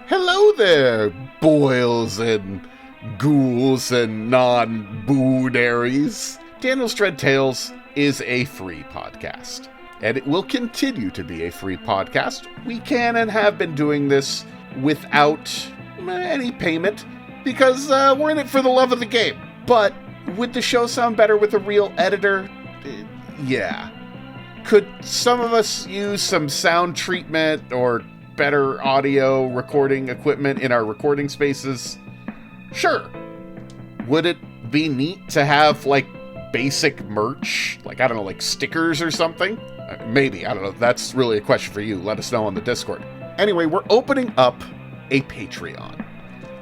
Hello there, boils and ghouls and non-boonaries. Daniel's Dread Tales is a free podcast, and it will continue to be a free podcast. We can and have been doing this without any payment, because we're in it for the love of the game. But would the show sound better with a real editor? Yeah. Could some of us use some sound treatment or better audio recording equipment in our recording spaces? Sure. Would it be neat to have, like, basic merch? Like, I don't know, like stickers or something? Maybe. I don't know. That's really a question for you. Let us know on the Discord. Anyway, we're opening up a Patreon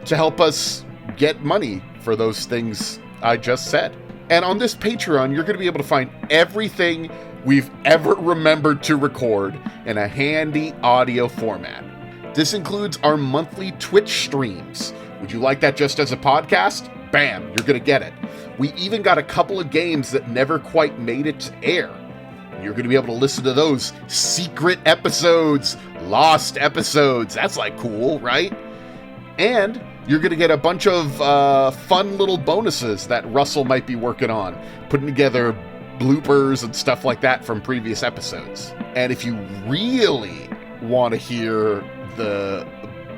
to help us get money for those things I just said. And on this Patreon, you're going to be able to find everything we've ever remembered to record in a handy audio format. This includes our monthly Twitch streams. Would you like that just as a podcast? Bam, you're going to get it. We even got a couple of games that never quite made it to air. You're going to be able to listen to those secret episodes, lost episodes. That's like cool, right? And you're going to get a bunch of fun little bonuses that Russell might be working on, putting together bloopers and stuff like that from previous episodes. And if you really want to hear the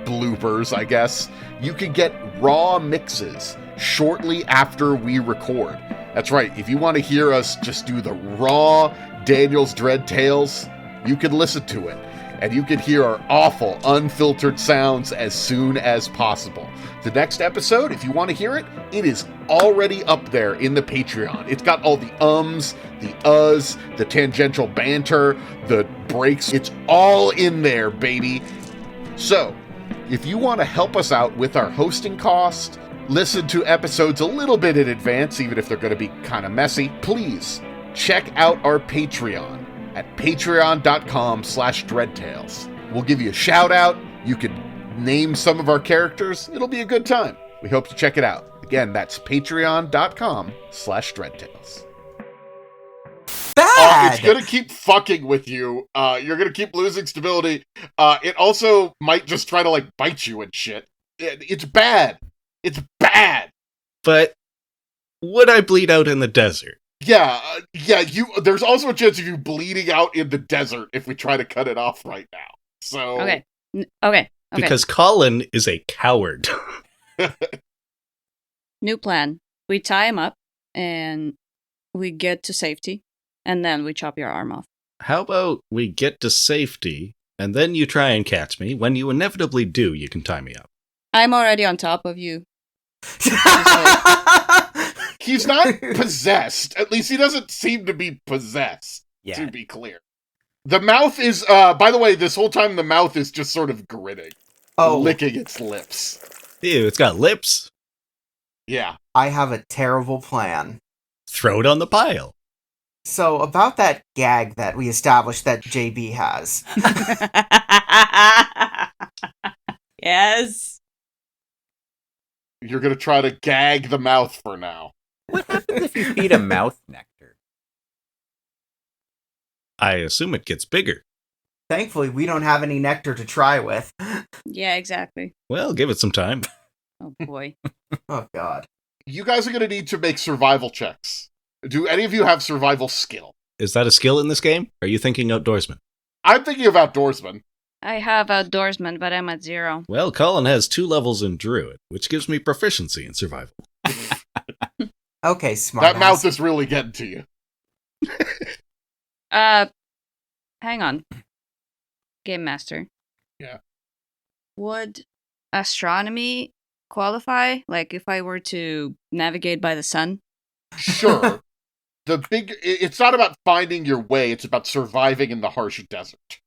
bloopers, I guess, you can get raw mixes shortly after we record. That's right, if you want to hear us just do the raw Daniel's Dread Tales, you can listen to it. And you can hear our awful, unfiltered sounds as soon as possible. The next episode, if you want to hear it, it is already up there in the Patreon. It's got all the ums, the uhs, the tangential banter, the breaks. It's all in there, baby. So, if you want to help us out with our hosting cost, listen to episodes a little bit in advance, even if they're going to be kind of messy, please check out our Patreon at patreon.com/dreadtales. We'll give you a shout out. You can name some of our characters. It'll be a good time. We hope to check it out. Again, that's patreon.com/dreadtales. Bad! It's gonna keep fucking with you. You're gonna keep losing stability. It also might just try to, like, bite you and shit. It's bad. It's bad. But would I bleed out in the desert? Yeah, there's also a chance of you bleeding out in the desert if we try to cut it off right now. So... Okay. Because Collin is a coward. New plan. We tie him up, and we get to safety, and then we chop your arm off. How about we get to safety, and then you try and catch me. When you inevitably do, you can tie me up. I'm already on top of you. He's not possessed. At least he doesn't seem to be possessed, to be clear. The mouth is, by the way, this whole time the mouth is just sort of grinning. Licking its lips. Ew, it's got lips. Yeah. I have a terrible plan. Throw it on the pile. So, about that gag that we established that JB has. Yes. You're gonna try to gag the mouth for now. What happens if you feed a mouth nectar? I assume it gets bigger. Thankfully, we don't have any nectar to try with. Yeah, exactly. Well, give it some time. Oh, boy. Oh, God. You guys are gonna need to make survival checks. Do any of you have survival skill? Is that a skill in this game? Are you thinking outdoorsman? I'm thinking of outdoorsman. I have outdoorsman, but I'm at 0. Well, Collin has 2 levels in druid, which gives me proficiency in survival. Okay, smart. That mouth is really getting to you. Hang on. Game Master. Yeah. Would astronomy qualify? Like, if I were to navigate by the sun? Sure. It's not about finding your way, it's about surviving in the harsh desert.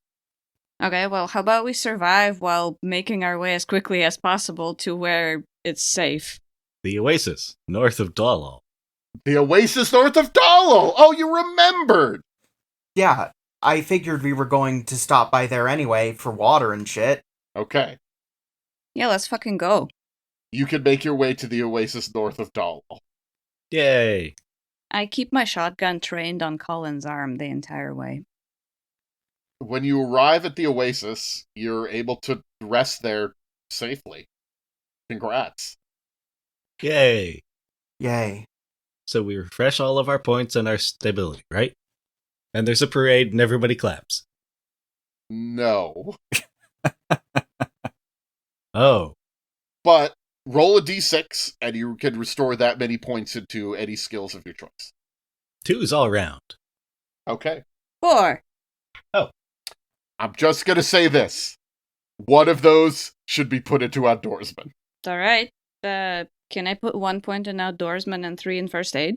Okay, well, how about we survive while making our way as quickly as possible to where it's safe? The oasis, north of Dallol. The oasis north of Dallol! Oh, you remembered! Yeah, I figured we were going to stop by there anyway for water and shit. Okay. Yeah, let's fucking go. You can make your way to the oasis north of Dallol. Yay! I keep my shotgun trained on Collin's arm the entire way. When you arrive at the oasis, you're able to rest there safely. Congrats. Yay! Yay. So we refresh all of our points and our stability, right? And there's a parade and everybody claps. No. Oh. But roll a d6, and you can restore that many points into any skills of your choice. 2's all around. Okay. 4. I'm just gonna say this. One of those should be put into outdoorsman. It's alright. Can I put 1 point in outdoorsman and 3 in first aid?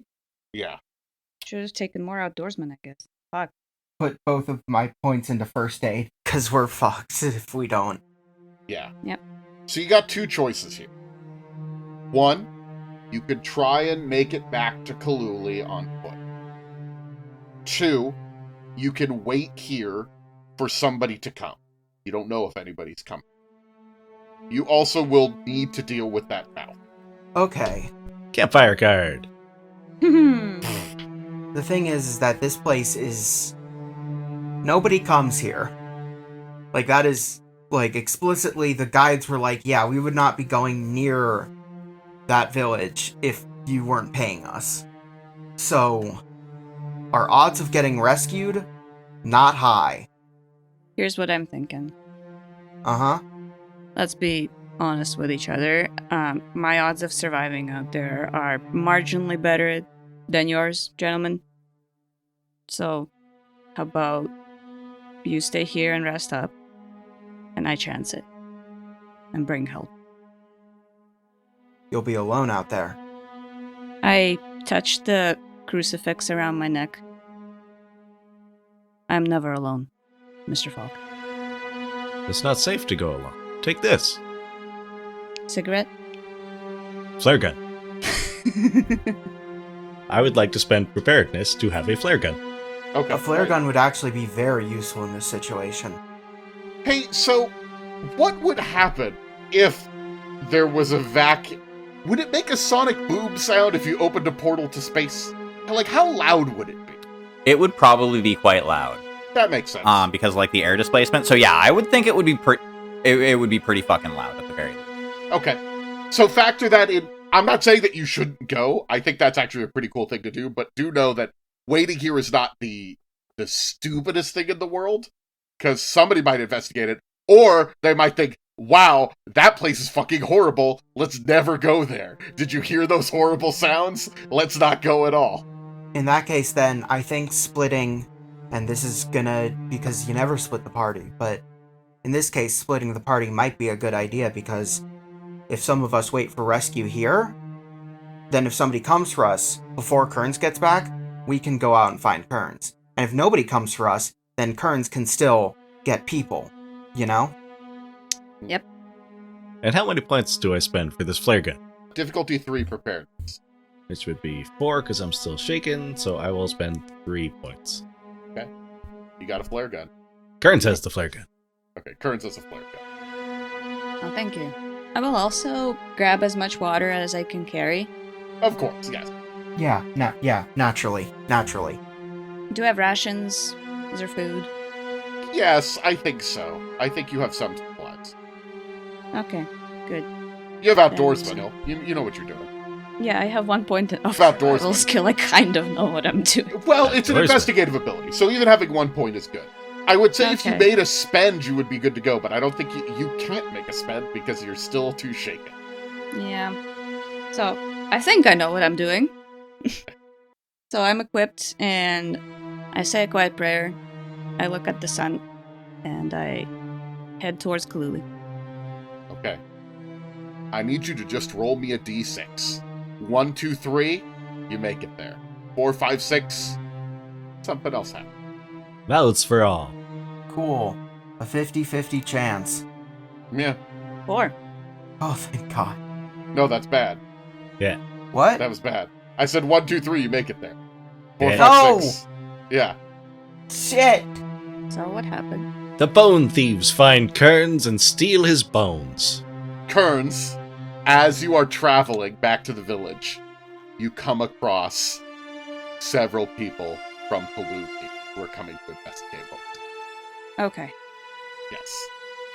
Yeah. Should have taken more outdoorsman, I guess. Fuck. Put both of my points into first aid, because we're fucked if we don't. Yeah. Yep. So you got 2 choices here. 1, you could try and make it back to Kaluli on foot. 2, you can wait here for somebody to come. You don't know if anybody's coming. You also will need to deal with that mouth. Okay. Campfire card. The thing is that this place is... Nobody comes here. Like, that is... Like, explicitly, the guides were like, yeah, we would not be going near that village if you weren't paying us. So, our odds of getting rescued? Not high. Here's what I'm thinking. Uh-huh. Let's be honest with each other. My odds of surviving out there are marginally better than yours, gentlemen. So, how about you stay here and rest up, and I chance it, and bring help. You'll be alone out there. I touch the crucifix around my neck. I'm never alone, Mr. Falk. It's not safe to go alone. Take this. Cigarette? Flare gun. I would like to spend preparedness to have a flare gun. Okay. A flare gun would actually be very useful in this situation. Hey, so what would happen if there was a vacuum? Would it make a sonic boom sound if you opened a portal to space? Like, how loud would it be? It would probably be quite loud. That makes sense. Because like the air displacement. So yeah, I would think it would be it would be pretty fucking loud at the very least. Okay. So factor that in. I'm not saying that you shouldn't go. I think that's actually a pretty cool thing to do, but do know that waiting here is not the stupidest thing in the world, because somebody might investigate it, or they might think, wow, that place is fucking horrible. Let's never go there. Did you hear those horrible sounds? Let's not go at all. In that case, then, I think splitting, and this is because you never split the party, but in this case, splitting the party might be a good idea, because if some of us wait for rescue here, then if somebody comes for us before Kearns gets back, we can go out and find Kearns. And if nobody comes for us, then Kearns can still get people, you know? Yep. And how many points do I spend for this flare gun? Difficulty 3 preparedness. Which would be 4 because I'm still shaken, so I will spend 3 points. Okay. You got a flare gun. Kearns has the flare gun. Okay, Kearns has a flare gun. Oh, thank you. I will also grab as much water as I can carry. Of course, yes. Yeah, naturally. Do I have rations? Is there food? Yes, I think so. I think you have some supplies. Okay, good. You have outdoorsman, you know what you're doing. Yeah, I have 1 point of Outdoorsman. survival skill. I kind of know what I'm doing. Well, it's an Outdoorsman. investigative ability, so even having 1 point is good. I would say if you Okay. made a spend, you would be good to go, but I don't think you can't make a spend because you're still too shaken. Yeah. So, I think I know what I'm doing. So I'm equipped, and I say a quiet prayer. I look at the sun, and I head towards Kaluli. Okay. I need you to just roll me a d6. 1, 2, 3, you make it there. 4, 5, 6, something else happens. Votes for all. Cool. A 50-50 chance. Yeah. 4. Oh, thank God. No, that's bad. Yeah. What? That was bad. I said 1, 2, 3, you make it there. 4, Yeah. 5, No! 6. Yeah. Shit! So what happened? The bone thieves find Kearns and steal his bones. Kearns, as you are traveling back to the village, you come across several people from Kaluli who are coming to investigate what was. Okay. Yes.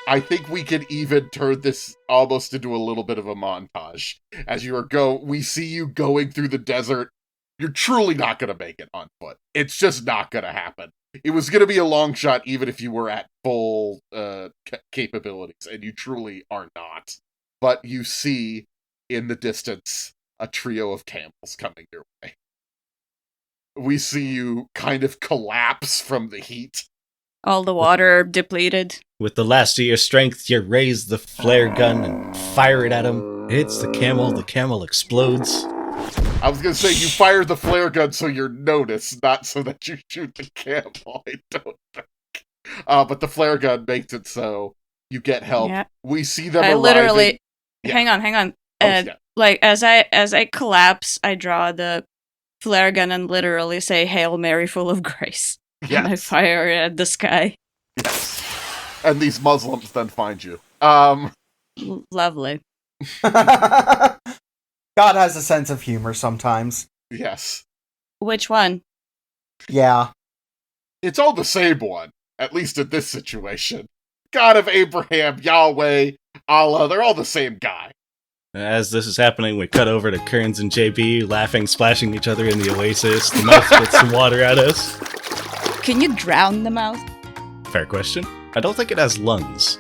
I think we can even turn this almost into a little bit of a montage. As we see you going through the desert. You're truly not going to make it on foot. It's just not going to happen. It was going to be a long shot even if you were at full capabilities, and you truly are not. But you see in the distance a trio of camels coming your way. We see you kind of collapse from the heat. All the water depleted. With the last of your strength, you raise the flare gun and fire it at him. It hits the camel explodes. I was going to say, you fire the flare gun so you're noticed, not so that you shoot the camel, I don't think. But the flare gun makes it so you get help. Yeah. We see them I arriving. literally... Yeah. Hang on. Oh, yeah. Like, as I collapse, I draw the flare gun and literally say, Hail Mary, full of grace. And I Yes. fire it at the sky. Yes. And these Muslims then find you. Lovely. God has a sense of humor sometimes. Yes. Which one? Yeah. It's all the same one, at least in this situation. God of Abraham, Yahweh, Allah, they're all the same guy. As this is happening, we cut over to Kearns and JB laughing, splashing each other in the oasis. The mouth spits some water at us. Can you drown the mouth? Fair question. I don't think it has lungs.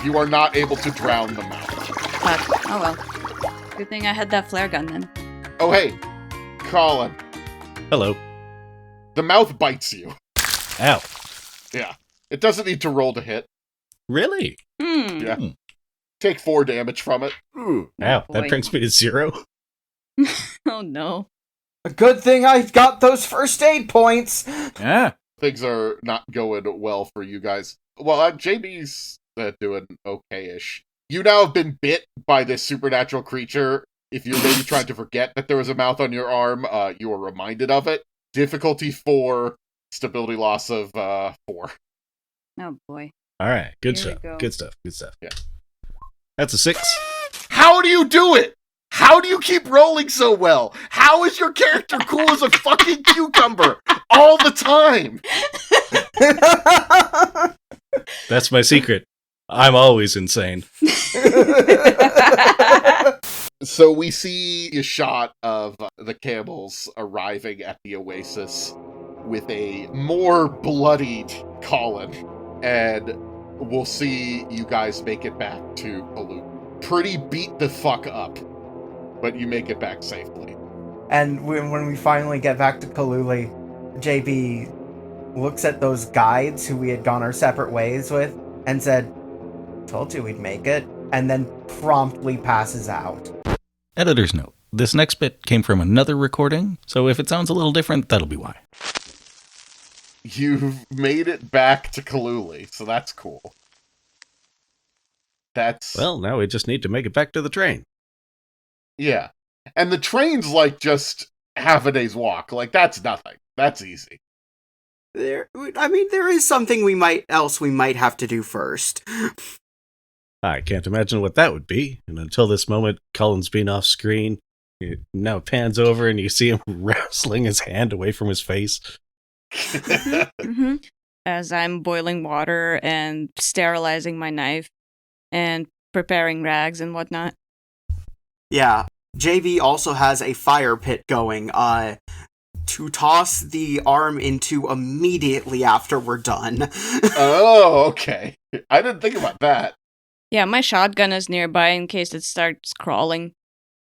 You are not able to drown the mouth. Fuck. Oh well. Good thing I had that flare gun then. Oh, hey, Collin, Hello. the mouth bites you. Ow. Yeah. It doesn't need to roll to hit. Really? Yeah. Take 4 damage from it. Ow. boy. That brings me to 0. Oh no. A good thing I've got those first aid points. Yeah. Things are not going well for you guys. Well, JB's doing okay-ish. You now have been bit by this supernatural creature. If you're maybe trying to forget that there was a mouth on your arm, you are reminded of it. Difficulty 4, stability loss of 4. Oh boy. All right. Good Here we stuff. go. Good stuff. Good stuff. Yeah. That's a 6. How do you do it? How do you keep rolling so well? How is your character cool as a fucking cucumber all the time? That's my secret. I'm always insane. So we see a shot of the camels arriving at the oasis with a more bloodied Collin, and we'll see you guys make it back to Kaluli. Pretty beat the fuck up, but you make it back safely. And when we finally get back to Kaluli, JB looks at those guides who we had gone our separate ways with and said, "Told you we'd make it," and then promptly passes out. Editor's note. This next bit came from another recording, so if it sounds a little different, that'll be why. You've made it back to Kaluli, so that's cool. That's... Well, now we just need to make it back to the train. Yeah. And the train's like just half a day's walk. Like, that's nothing. That's easy. There is something we might have to do first. I can't imagine what that would be. And until this moment, Collin's been off screen. It now pans over and you see him wrestling his hand away from his face. Mm-hmm. As I'm boiling water and sterilizing my knife and preparing rags and whatnot. Yeah. JB also has a fire pit going to toss the arm into immediately after we're done. Oh, okay. I didn't think about that. Yeah, my shotgun is nearby in case it starts crawling.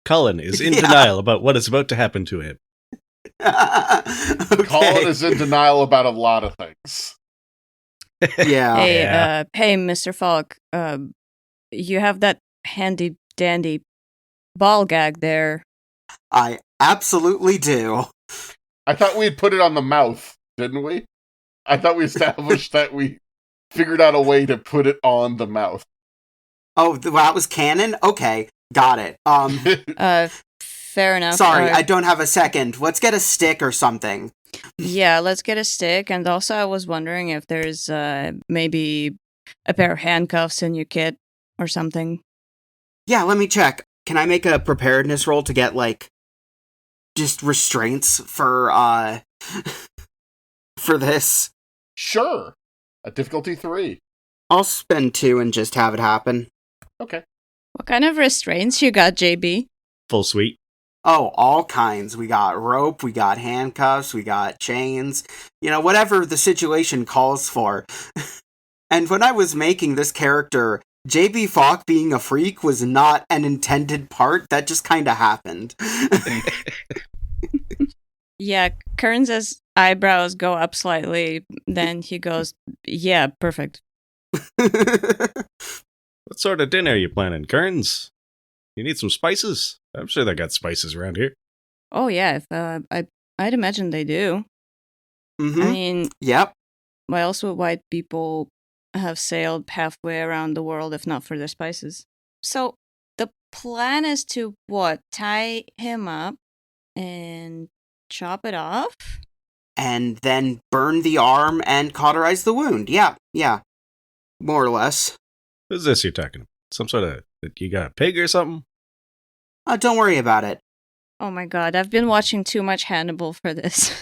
Collin is in Yeah. denial about what is about to happen to him. Okay. Colin is in denial about a lot of things. Yeah. Hey, Mr. Falk, you have that handy dandy ball gag there. I absolutely do. I thought we'd put it on the mouth, didn't we? I thought we established that we figured out a way to put it on the mouth. Oh, that was canon? Okay, got it. Fair enough. Sorry, I don't have a second. Let's get a stick or something. Yeah, let's get a stick. And also, I was wondering if there's maybe a pair of handcuffs in your kit or something. Yeah, let me check. Can I make a preparedness roll to get, like, just restraints for this? Sure. A difficulty 3. I'll spend 2 and just have it happen. Okay. What kind of restraints you got, JB? Full suite. Oh, all kinds. We got rope, we got handcuffs, we got chains. You know, whatever the situation calls for. And when I was making this character, JB Falk being a freak was not an intended part. That just kind of happened. Yeah, Kearns' eyebrows go up slightly. Then he goes, yeah, perfect. What sort of dinner are you planning, Kearns? You need some spices? I'm sure they got spices around here. Oh, yeah, I'd imagine they do. Mm-hmm. I mean, Yep. why else would white people have sailed halfway around the world if not for their spices? So the plan is to what? Tie him up and chop it off? And then burn the arm and cauterize the wound. Yeah. More or less. Who's this you're talking about? Some sort of... You got a pig or something? Don't worry about it. Oh my god, I've been watching too much Hannibal for this.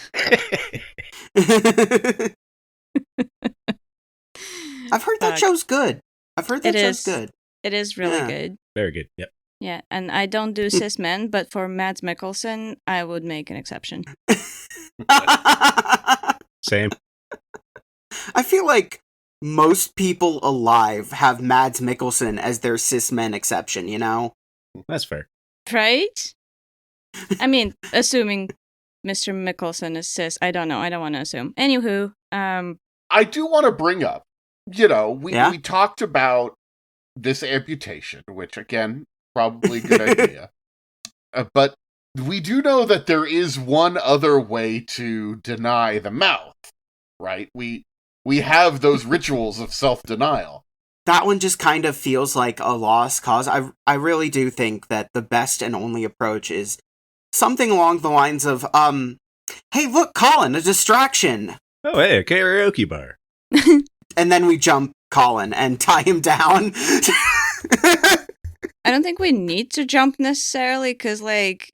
I've heard that show's good. Good. It is really Yeah. good. Very good, yep. Yeah, and I don't do cis men, but for Mads Mikkelsen, I would make an exception. Same. I feel like most people alive have Mads Mikkelsen as their cis men exception, you know? That's fair. Right? I mean, assuming Mr. Mikkelsen is cis. I don't know. I don't want to assume. Anywho, I do want to bring up, we talked about this amputation, which, again, probably a good idea. But we do know that there is one other way to deny the mouth, right? We have those rituals of self-denial. That one just kind of feels like a lost cause. I really do think that the best and only approach is something along the lines of, hey, look, Collin, a distraction. Oh, hey, a karaoke bar. And then we jump Collin and tie him down. I don't think we need to jump necessarily, because, like,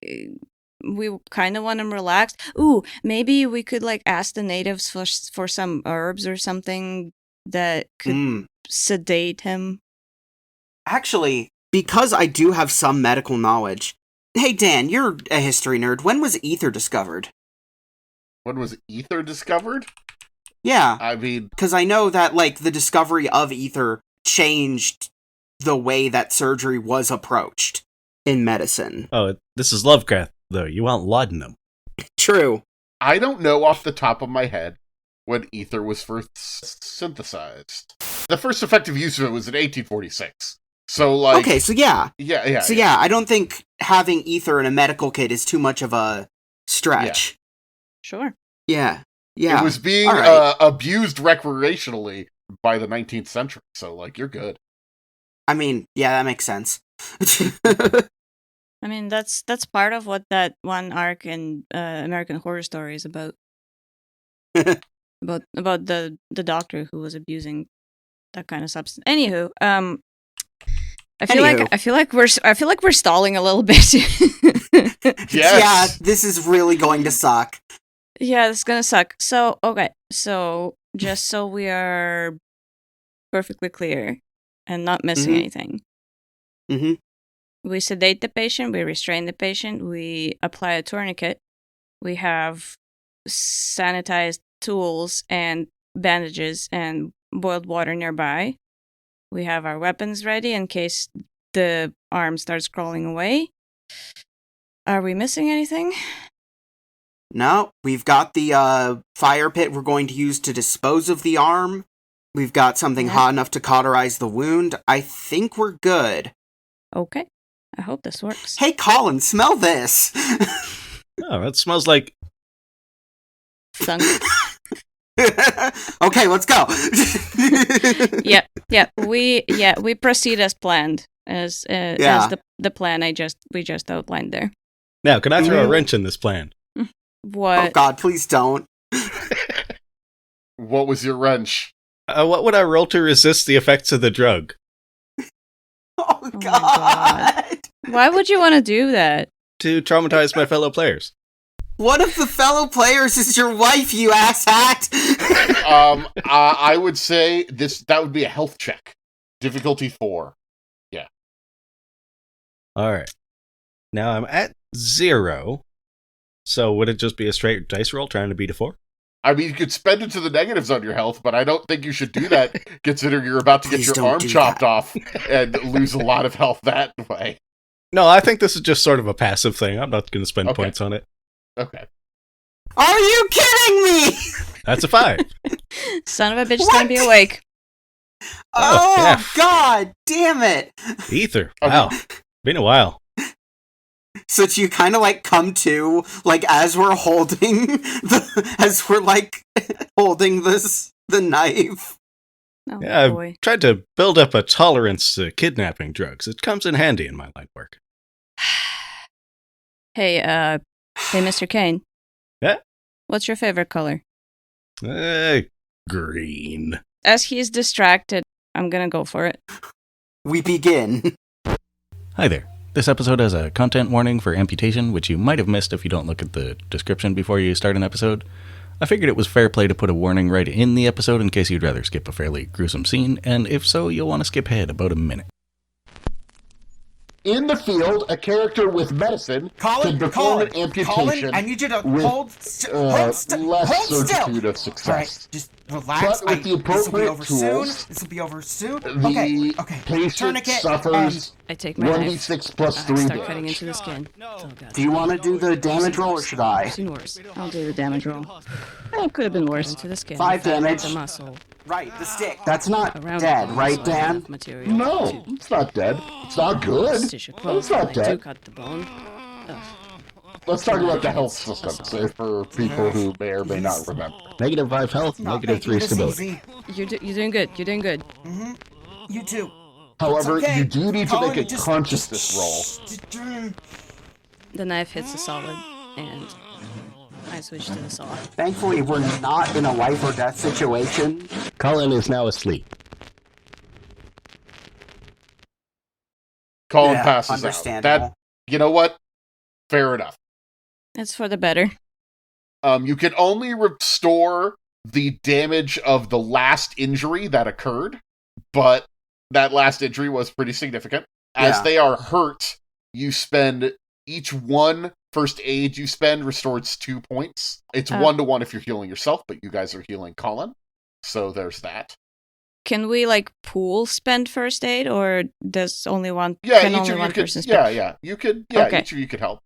we kind of want him relaxed. Ooh, maybe we could, like, ask the natives for some herbs or something that could sedate him. Actually, because I do have some medical knowledge. Hey, Dan, you're a history nerd. When was ether discovered? When was ether discovered? Yeah. I mean... Because I know that, like, the discovery of ether changed the way that surgery was approached in medicine. Oh, this is Lovecraft, though. You want laudanum. True. I don't know off the top of my head when ether was first synthesized. The first effective use of it was in 1846. So, like... Okay, so yeah. Yeah. So yeah, I don't think having ether in a medical kit is too much of a stretch. Sure. Yeah. It was being abused recreationally by the 19th century, so, like, you're good. I mean, yeah, that makes sense. I mean, that's part of what that one arc in American Horror Story is about. about the doctor who was abusing that kind of substance. Anywho, I feel like we're stalling a little bit. Yes. Yeah, this is really going to suck. Yeah, it's gonna suck. So, okay. So, just so we are perfectly clear and not missing anything. Mm-hmm. We sedate the patient, we restrain the patient, we apply a tourniquet, we have sanitized tools and bandages and boiled water nearby. We have our weapons ready in case the arm starts crawling away. Are we missing anything? No, we've got the fire pit we're going to use to dispose of the arm. We've got something hot enough to cauterize the wound. I think we're good. Okay. I hope this works. Hey, Collin, smell this! Oh, that smells like... Thunk. Okay, let's go. We proceed as planned, as the plan we just outlined there. Now, can I throw a wrench in this plan? What? Oh God, please don't. What was your wrench? What would I roll to resist the effects of the drug? Oh my God. God. Why would you want to do that? To traumatize my fellow players. One of the fellow players is your wife, you asshat! I would say that would be a health check. Difficulty 4. Yeah. Alright. Now I'm at 0. So would it just be a straight dice roll trying to beat a 4? I mean, you could spend it to the negatives on your health, but I don't think you should do that, considering you're about to get your arm chopped off and lose a lot of health that way. No, I think this is just sort of a passive thing. I'm not going to spend points on it. Okay. Are you kidding me? That's a 5. Son of a bitch, don't be awake. Oh, yeah. God damn it. Ether. Wow. Been a while. So do you kind of like come to, like, as we're holding holding the knife? Oh, Yeah, boy. I've tried to build up a tolerance to kidnapping drugs. It comes in handy in my line work. Hey, Mr. Kane. Yeah? What's your favorite color? Green. As he's distracted, I'm gonna go for it. We begin. Hi there. This episode has a content warning for amputation, which you might have missed if you don't look at the description before you start an episode. I figured it was fair play to put a warning right in the episode in case you'd rather skip a fairly gruesome scene, and if so, you'll want to skip ahead about a minute. In the field, a character with medicine can perform an amputation Collin, I need you to with hold less still. certitude of success. All right, just relax. But with the appropriate tools, This will be over soon. the Okay. patient Tourniquet suffers I take my knife. 1d6 plus 3 Start damage. cutting into the skin. Do you want to do the damage roll or should I? I've seen worse. I'll do the damage roll. It could have been worse. Into the skin. 5 damage. The muscle. Right, the stick. That's not Around dead, the right, muscle, Dan? enough material No, to it's not dead. It's not good. tissue It's close. not I do dead. cut the bone. Ugh. Let's talk about the health system, say for people who may or may not remember. Negative 5 health, Not negative 3 making this stability. easy. You're doing good. You're doing good. You too. However, It's okay. you do need to Collin, make a just- consciousness roll. The knife hits the solid, and I switch to the saw. Thankfully, we're not in a life or death situation. Collin is now asleep. Collin Yeah, passes out. understandable. You know what? Fair enough. It's for the better. You can only restore the damage of the last injury that occurred, but that last injury was pretty significant. As Yeah. they are hurt, you spend each one first aid you spend restores 2 points. It's 1-to-1 if you're healing yourself, but you guys are healing Collin. So there's that. Can we pool spend first aid, or does only one? Yeah, can each only of you one could. person spend? Yeah. You could. Yeah, Okay. each of you could help.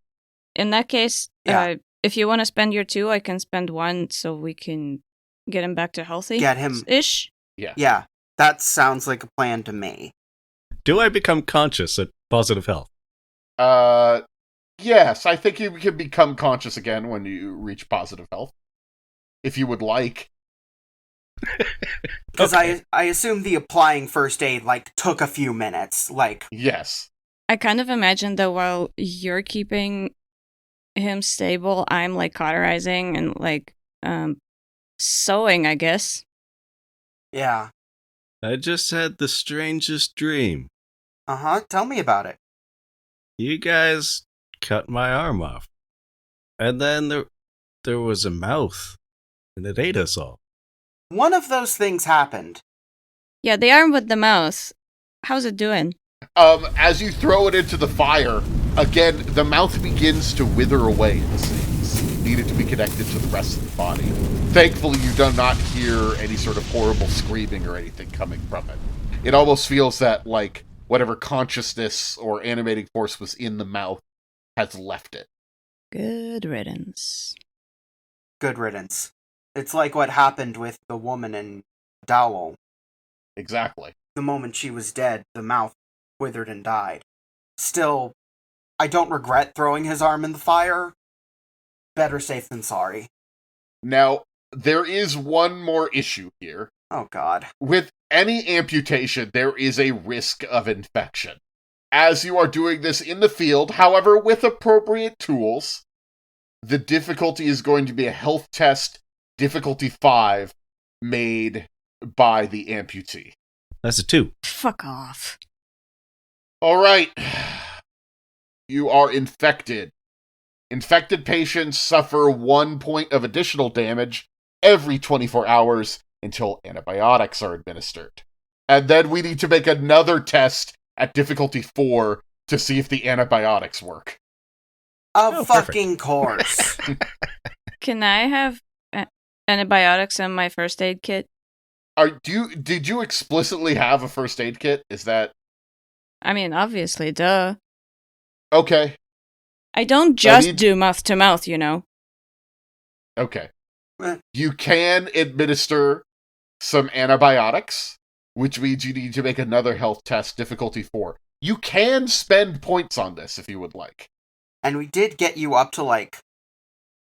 In that case, Yeah. if you want to spend your 2, I can spend 1, so we can get him back to healthy. Get him. Ish. Yeah, that sounds like a plan to me. Do I become conscious at positive health? Yes, I think you can become conscious again when you reach positive health, if you would like. Because I assume the applying first aid took a few minutes. Yes. I kind of imagine that while you're keeping him stable, I'm cauterizing and sewing, I guess. Yeah. I just had the strangest dream. Tell me about it. You guys cut my arm off. And then there was a mouth, and it ate us all. One of those things happened. Yeah, the arm with the mouth. How's it doing? As you throw it into the fire, again, the mouth begins to wither away, it seems, needed to be connected to the rest of the body. Thankfully, you do not hear any sort of horrible screaming or anything coming from it. It almost feels that, like, whatever consciousness or animating force was in the mouth has left it. Good riddance. Good riddance. It's like what happened with the woman in Dallol. Exactly. The moment she was dead, the mouth withered and died. Still, I don't regret throwing his arm in the fire. Better safe than sorry. Now, there is one more issue here. Oh, God. With any amputation, there is a risk of infection. As you are doing this in the field, however, with appropriate tools, the difficulty is going to be a health test, difficulty 5, made by the amputee. That's a 2. Fuck off. All right. You are infected. Infected patients suffer 1 point of additional damage every 24 hours until antibiotics are administered. And then we need to make another test at difficulty 4 to see if the antibiotics work. Of fucking course. Can I have antibiotics in my first aid kit? Did you explicitly have a first aid kit? Is that... I mean, obviously, duh. Okay. I don't just do mouth to mouth, you know. Okay. You can administer some antibiotics, which means you need to make another health test, difficulty 4. You can spend points on this if you would like. And we did get you up to, like,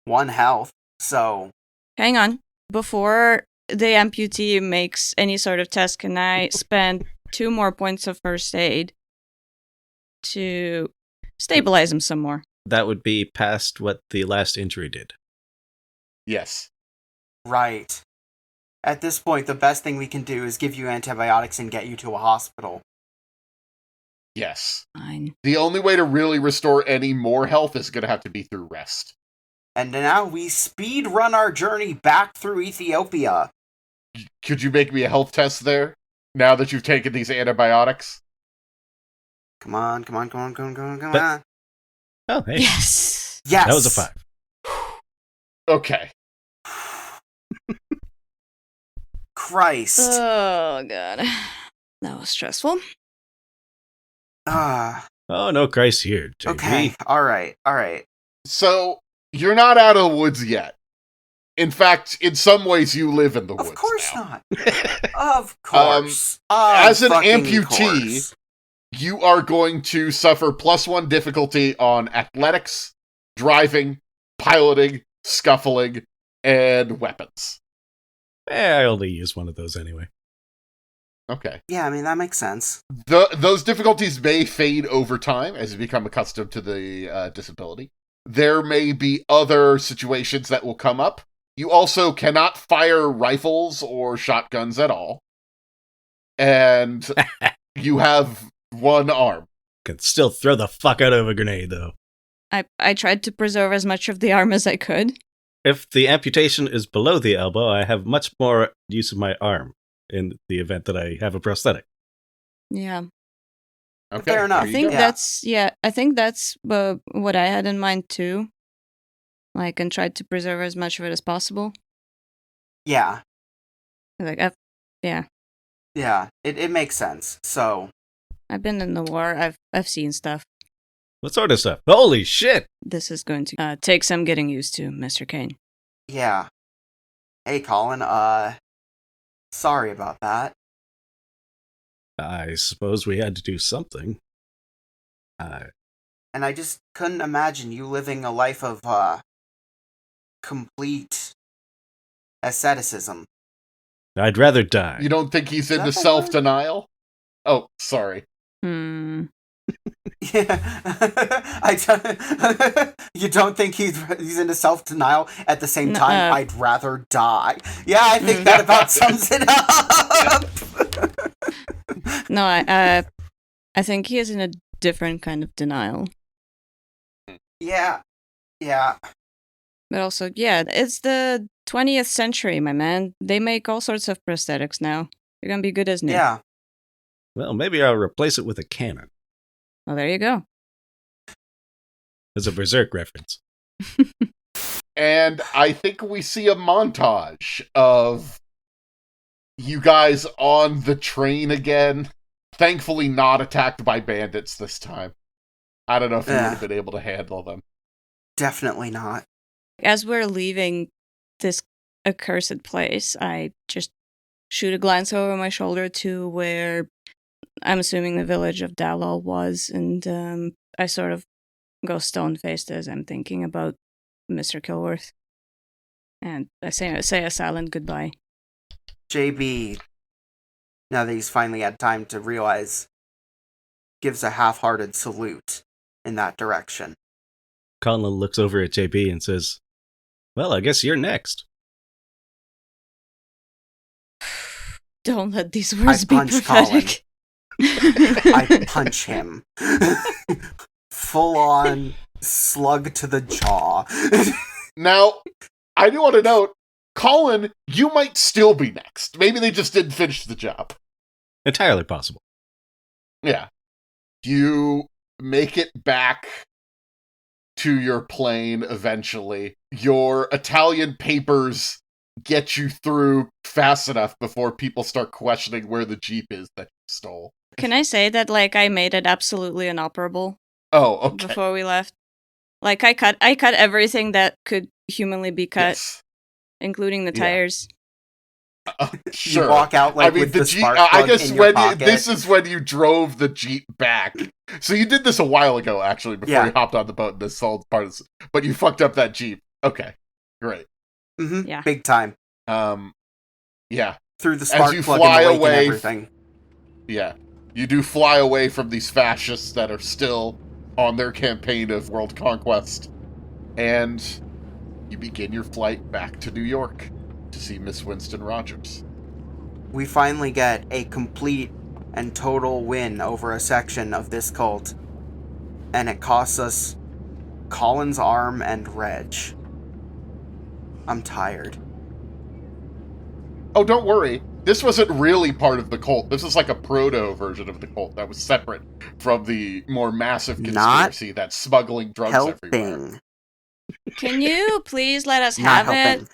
1 health, so... Hang on. Before the amputee makes any sort of test, can I spend 2 more points of first aid to stabilize him some more? That would be past what the last injury did. Yes. Right. At this point, the best thing we can do is give you antibiotics and get you to a hospital. Yes. Fine. The only way to really restore any more health is going to have to be through rest. And now we speed run our journey back through Ethiopia. Could you make me a health test there, now that you've taken these antibiotics? Come on. Oh, hey. Yes! Yes! That was a 5. Okay. Christ. Oh, God. That was stressful. Ah. Oh, no Christ here, JB. Okay, alright. So, you're not out of the woods yet. In fact, in some ways, you live in the woods Of course now. not. Of course. As an fucking amputee, course. you are going to suffer +1 difficulty on athletics, driving, piloting, scuffling, and weapons. I only use one of those anyway. Okay. Yeah, I mean, that makes sense. Those difficulties may fade over time as you become accustomed to the disability. There may be other situations that will come up. You also cannot fire rifles or shotguns at all. And you have 1 arm. Can still throw the fuck out of a grenade, though. I tried to preserve as much of the arm as I could. If the amputation is below the elbow, I have much more use of my arm in the event that I have a prosthetic. Yeah. Okay. Fair enough. I think Yeah. that's what I had in mind too. Like, and tried to preserve as much of it as possible. Yeah. Like, yeah. Yeah, it makes sense. So, I've been in the war. I've seen stuff. What sort of stuff? Holy shit! This is going to take some getting used to, Mr. Kane. yeah. Hey, Collin, sorry about that. I suppose we had to do something. And I just couldn't imagine you living a life of, complete asceticism. I'd rather die. You don't think he's into Is that the self-denial? Oh, sorry. Yeah, you don't think he's into self-denial? At the same time, I'd rather die. Yeah, I think that about sums it up. No, I think he is in a different kind of denial. Yeah. But also, yeah, it's the 20th century, my man. They make all sorts of prosthetics now. You're gonna be good as new. Yeah. Well, maybe I'll replace it with a cannon. Well, there you go. It's a Berserk reference. And I think we see a montage of you guys on the train again. Thankfully not attacked by bandits this time. I don't know if you would have been able to handle them. Definitely not. As we're leaving this accursed place, I just shoot a glance over my shoulder to where I'm assuming the village of Dallol was, and I sort of go stone-faced as I'm thinking about Mr. Kilworth. And I say a silent goodbye. JB, now that he's finally had time to realize, gives a half-hearted salute in that direction. Collin looks over at JB and says, well, I guess you're next. Don't let these words I be punch prophetic. I punch him. Full on slug to the jaw. Now, I do want to note, Collin, you might still be next. Maybe they just didn't finish the job. Entirely possible. Yeah. You make it back to your plane eventually. Your Italian papers get you through fast enough before people start questioning where the Jeep is that you stole. Can I say that, I made it absolutely inoperable? Oh, okay. Before we left? I cut everything that could humanly be cut, Yes. including the tires. Sure. You walk out with the Jeep, spark I plug guess in your when pocket. this is when you drove the Jeep back. So you did this a while ago, actually, before you hopped on the boat and this sold part of this. But you fucked up that Jeep. Okay. Great. Mm-hmm. Yeah. Big time. Yeah. Through the spark As you plug fly and the lake away, and everything. Yeah. You do fly away from these fascists that are still on their campaign of world conquest. And you begin your flight back to New York to see Miss Winston Rogers. We finally get a complete and total win over a section of this cult. And it costs us Collin's arm and Reg. I'm tired. Oh, don't worry. This wasn't really part of the cult. This is like a proto version of the cult that was separate from the more massive conspiracy that's smuggling drugs everywhere. Helping. Can you please let us Not have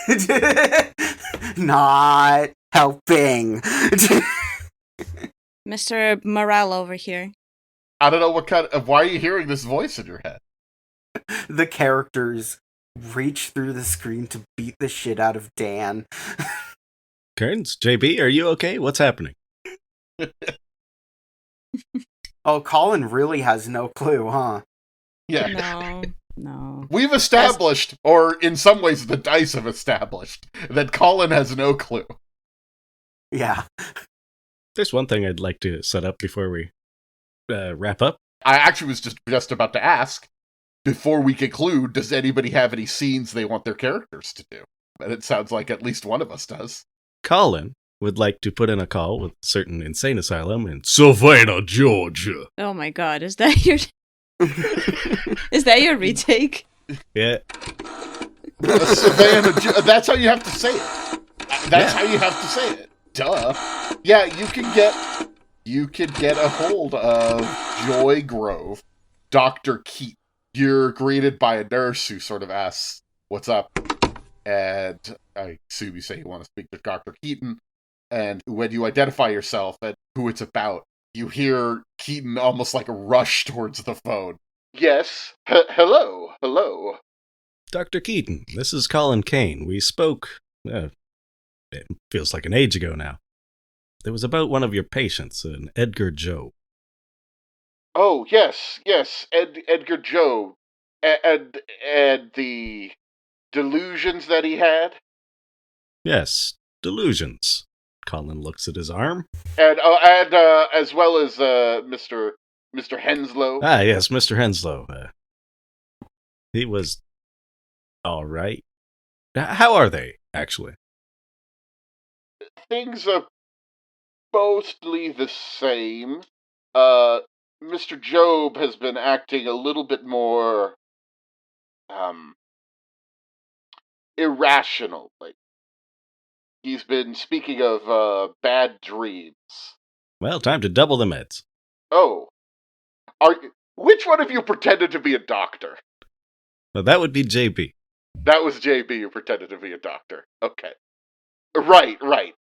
helping. Not helping. Mr. Morale over here? I don't know what kind of... Why are you hearing this voice in your head? The characters reach through the screen to beat the shit out of Dan. Kearns, JB, are you okay? What's happening? Oh, Collin really has no clue, huh? Yeah. No. We've established, or in some ways the dice have established, that Collin has no clue. Yeah. There's one thing I'd like to set up before we wrap up. I actually was just about to ask, before we conclude, does anybody have any scenes they want their characters to do? And it sounds like at least one of us does. Collin would like to put in a call with a certain insane asylum in Savannah, Georgia. Oh my god, is that your... Is that your retake? Yeah. Savannah, that's how you have to say it. That's how you have to say it. Duh. Yeah, you could get a hold of Joy Grove, Dr. Keaton. You're greeted by a nurse who sort of asks, "What's up?" And I assume you say you want to speak to Dr. Keaton. And when you identify yourself and who it's about, you hear Keaton almost like rush towards the phone. Yes. Hello. Dr. Keaton, this is Collin Kane. We spoke, it feels like an age ago now. It was about one of your patients, an Edgar Joe. Oh, yes, Edgar Joe. And the delusions that he had? Yes, delusions. Collin looks at his arm. And as well as Mr. Henslow. Ah, yes, Mr. Henslow. He was all right. How are they, actually? Things are mostly the same. Mr. Job has been acting a little bit more irrational lately. He's been speaking of bad dreams. Well, time to double the meds. Oh. Which one of you pretended to be a doctor? Well, that would be JB. That was JB who pretended to be a doctor. Okay. Right.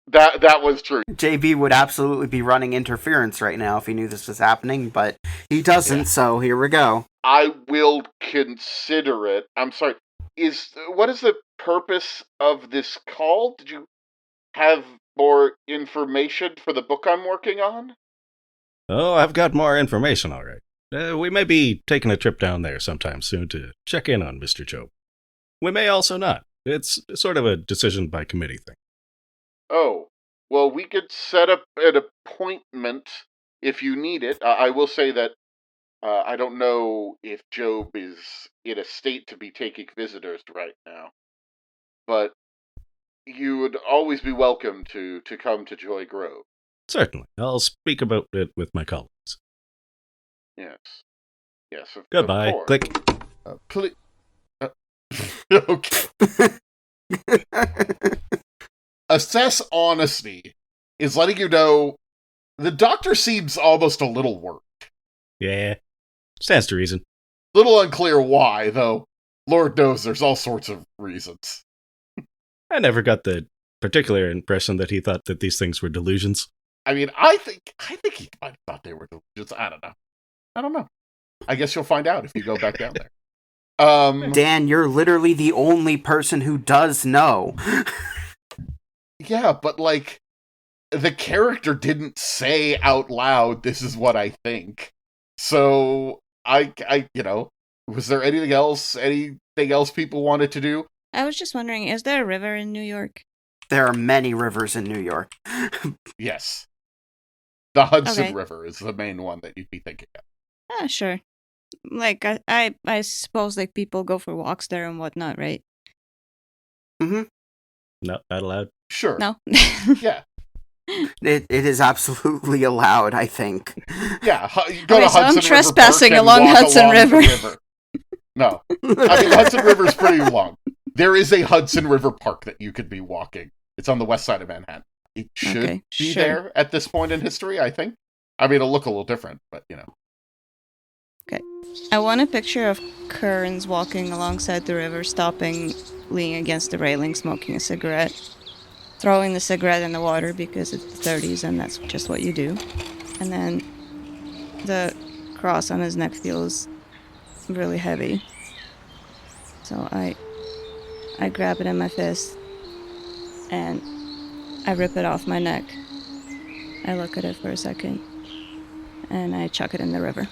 That was true. JB would absolutely be running interference right now if he knew this was happening, but he doesn't, so here we go. I will consider it. I'm sorry. What is the purpose of this call? Did you have more information for the book I'm working on? Oh, I've got more information, all right. We may be taking a trip down there sometime soon to check in on Mr. Job. We may also not. It's sort of a decision by committee thing. Oh, well, we could set up an appointment if you need it. I will say that I don't know if Job is in a state to be taking visitors right now, but you would always be welcome to come to Joy Grove. Certainly. I'll speak about it with my colleagues. Yes, of Goodbye. course. Click. Please. Okay. Assess honesty is letting you know the doctor seems almost a little worried. Yeah. Stands to reason. Little unclear why, though. Lord knows there's all sorts of reasons. I never got the particular impression that he thought that these things were delusions. I mean, I think he might have thought they were delusions. I don't know. I guess you'll find out if you go back down there. Dan, you're literally the only person who does know. Yeah, but like, the character didn't say out loud, "This is what I think." So I, was there anything else people wanted to do? I was just wondering, is there a river in New York? There are many rivers in New York. Yes. The Hudson Okay. River is the main one that you'd be thinking of. Sure. Like, I suppose, like, people go for walks there and whatnot, right? Mm-hmm. No, not allowed. Sure. No? Yeah. It is absolutely allowed, I think. Yeah. You go to so I'm Hudson River trespassing Park and along walk Hudson along the River. No. I mean, Hudson River's pretty long. There is a Hudson River Park that you could be walking. It's on the west side of Manhattan. It should be there at this point in history, I think. I mean, it'll look a little different, but, Okay. I want a picture of Kearns walking alongside the river, stopping, leaning against the railing, smoking a cigarette, throwing the cigarette in the water because it's the 30s and that's just what you do. And then the cross on his neck feels really heavy. So I grab it in my fist and I rip it off my neck. I look at it for a second and I chuck it in the river.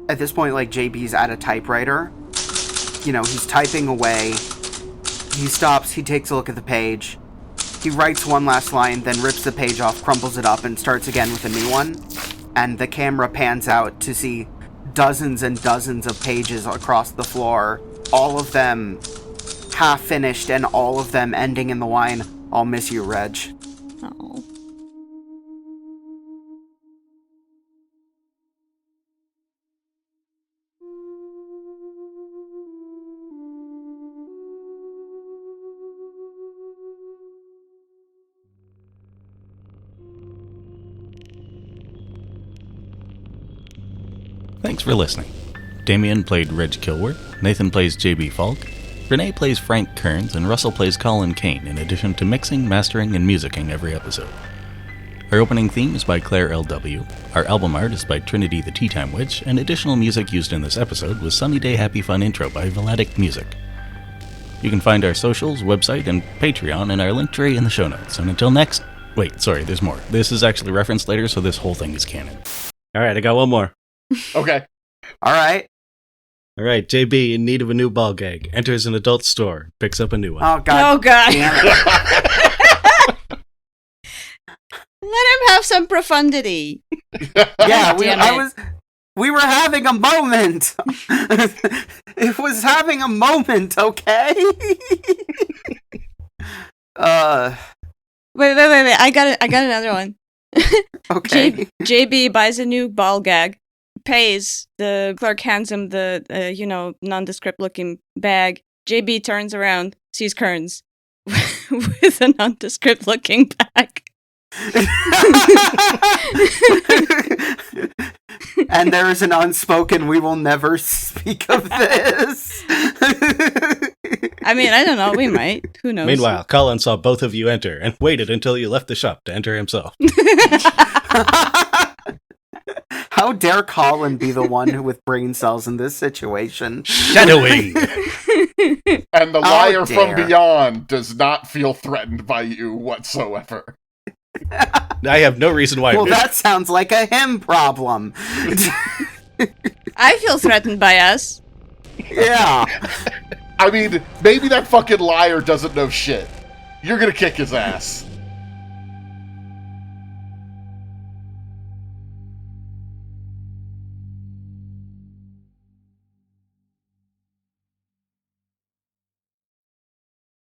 At this point, like, JB's at a typewriter. He's typing away. He stops, he takes a look at the page. He writes one last line, then rips the page off, crumples it up, and starts again with a new one. And the camera pans out to see dozens and dozens of pages across the floor, all of them half finished, and all of them ending in the line, "I'll miss you, Reg." Oh. Thanks for listening. Damien played Reg Kilworth, Nathan plays JB Falk, Renee plays Frank Kearns, and Russell plays Collin Kane, in addition to mixing, mastering, and musicking every episode. Our opening theme is by Claire L.W., our album art is by Trinity the Tea Time Witch, and additional music used in this episode was Sunny Day Happy Fun Intro by Vladic Music. You can find our socials, website, and Patreon in our link tree in the show notes. And until next... Wait, sorry, there's more. This is actually referenced later, so this whole thing is canon. Alright, I got one more. Okay. Alright. Alright, JB, in need of a new ball gag, enters an adult store, picks up a new one. Oh, God. Oh, God. Damn it. Let him have some profundity. Yeah, Damn it. we were having a moment. It was having a moment, okay? Wait. I got another one. Okay. JB buys a new ball gag, pays. The clerk hands him the, nondescript looking bag. JB turns around, sees Kearns with a nondescript looking bag. And there is an unspoken, we will never speak of this. I mean, I don't know. We might. Who knows? Meanwhile, Collin saw both of you enter and waited until you left the shop to enter himself. How dare Collin be the one with brain cells in this situation? Shadowing! And the liar from dare. beyond does not feel threatened by you whatsoever. I have no reason why. Well, that sounds like a him problem. I feel threatened by us. Yeah. I mean, maybe that fucking liar doesn't know shit. You're gonna kick his ass.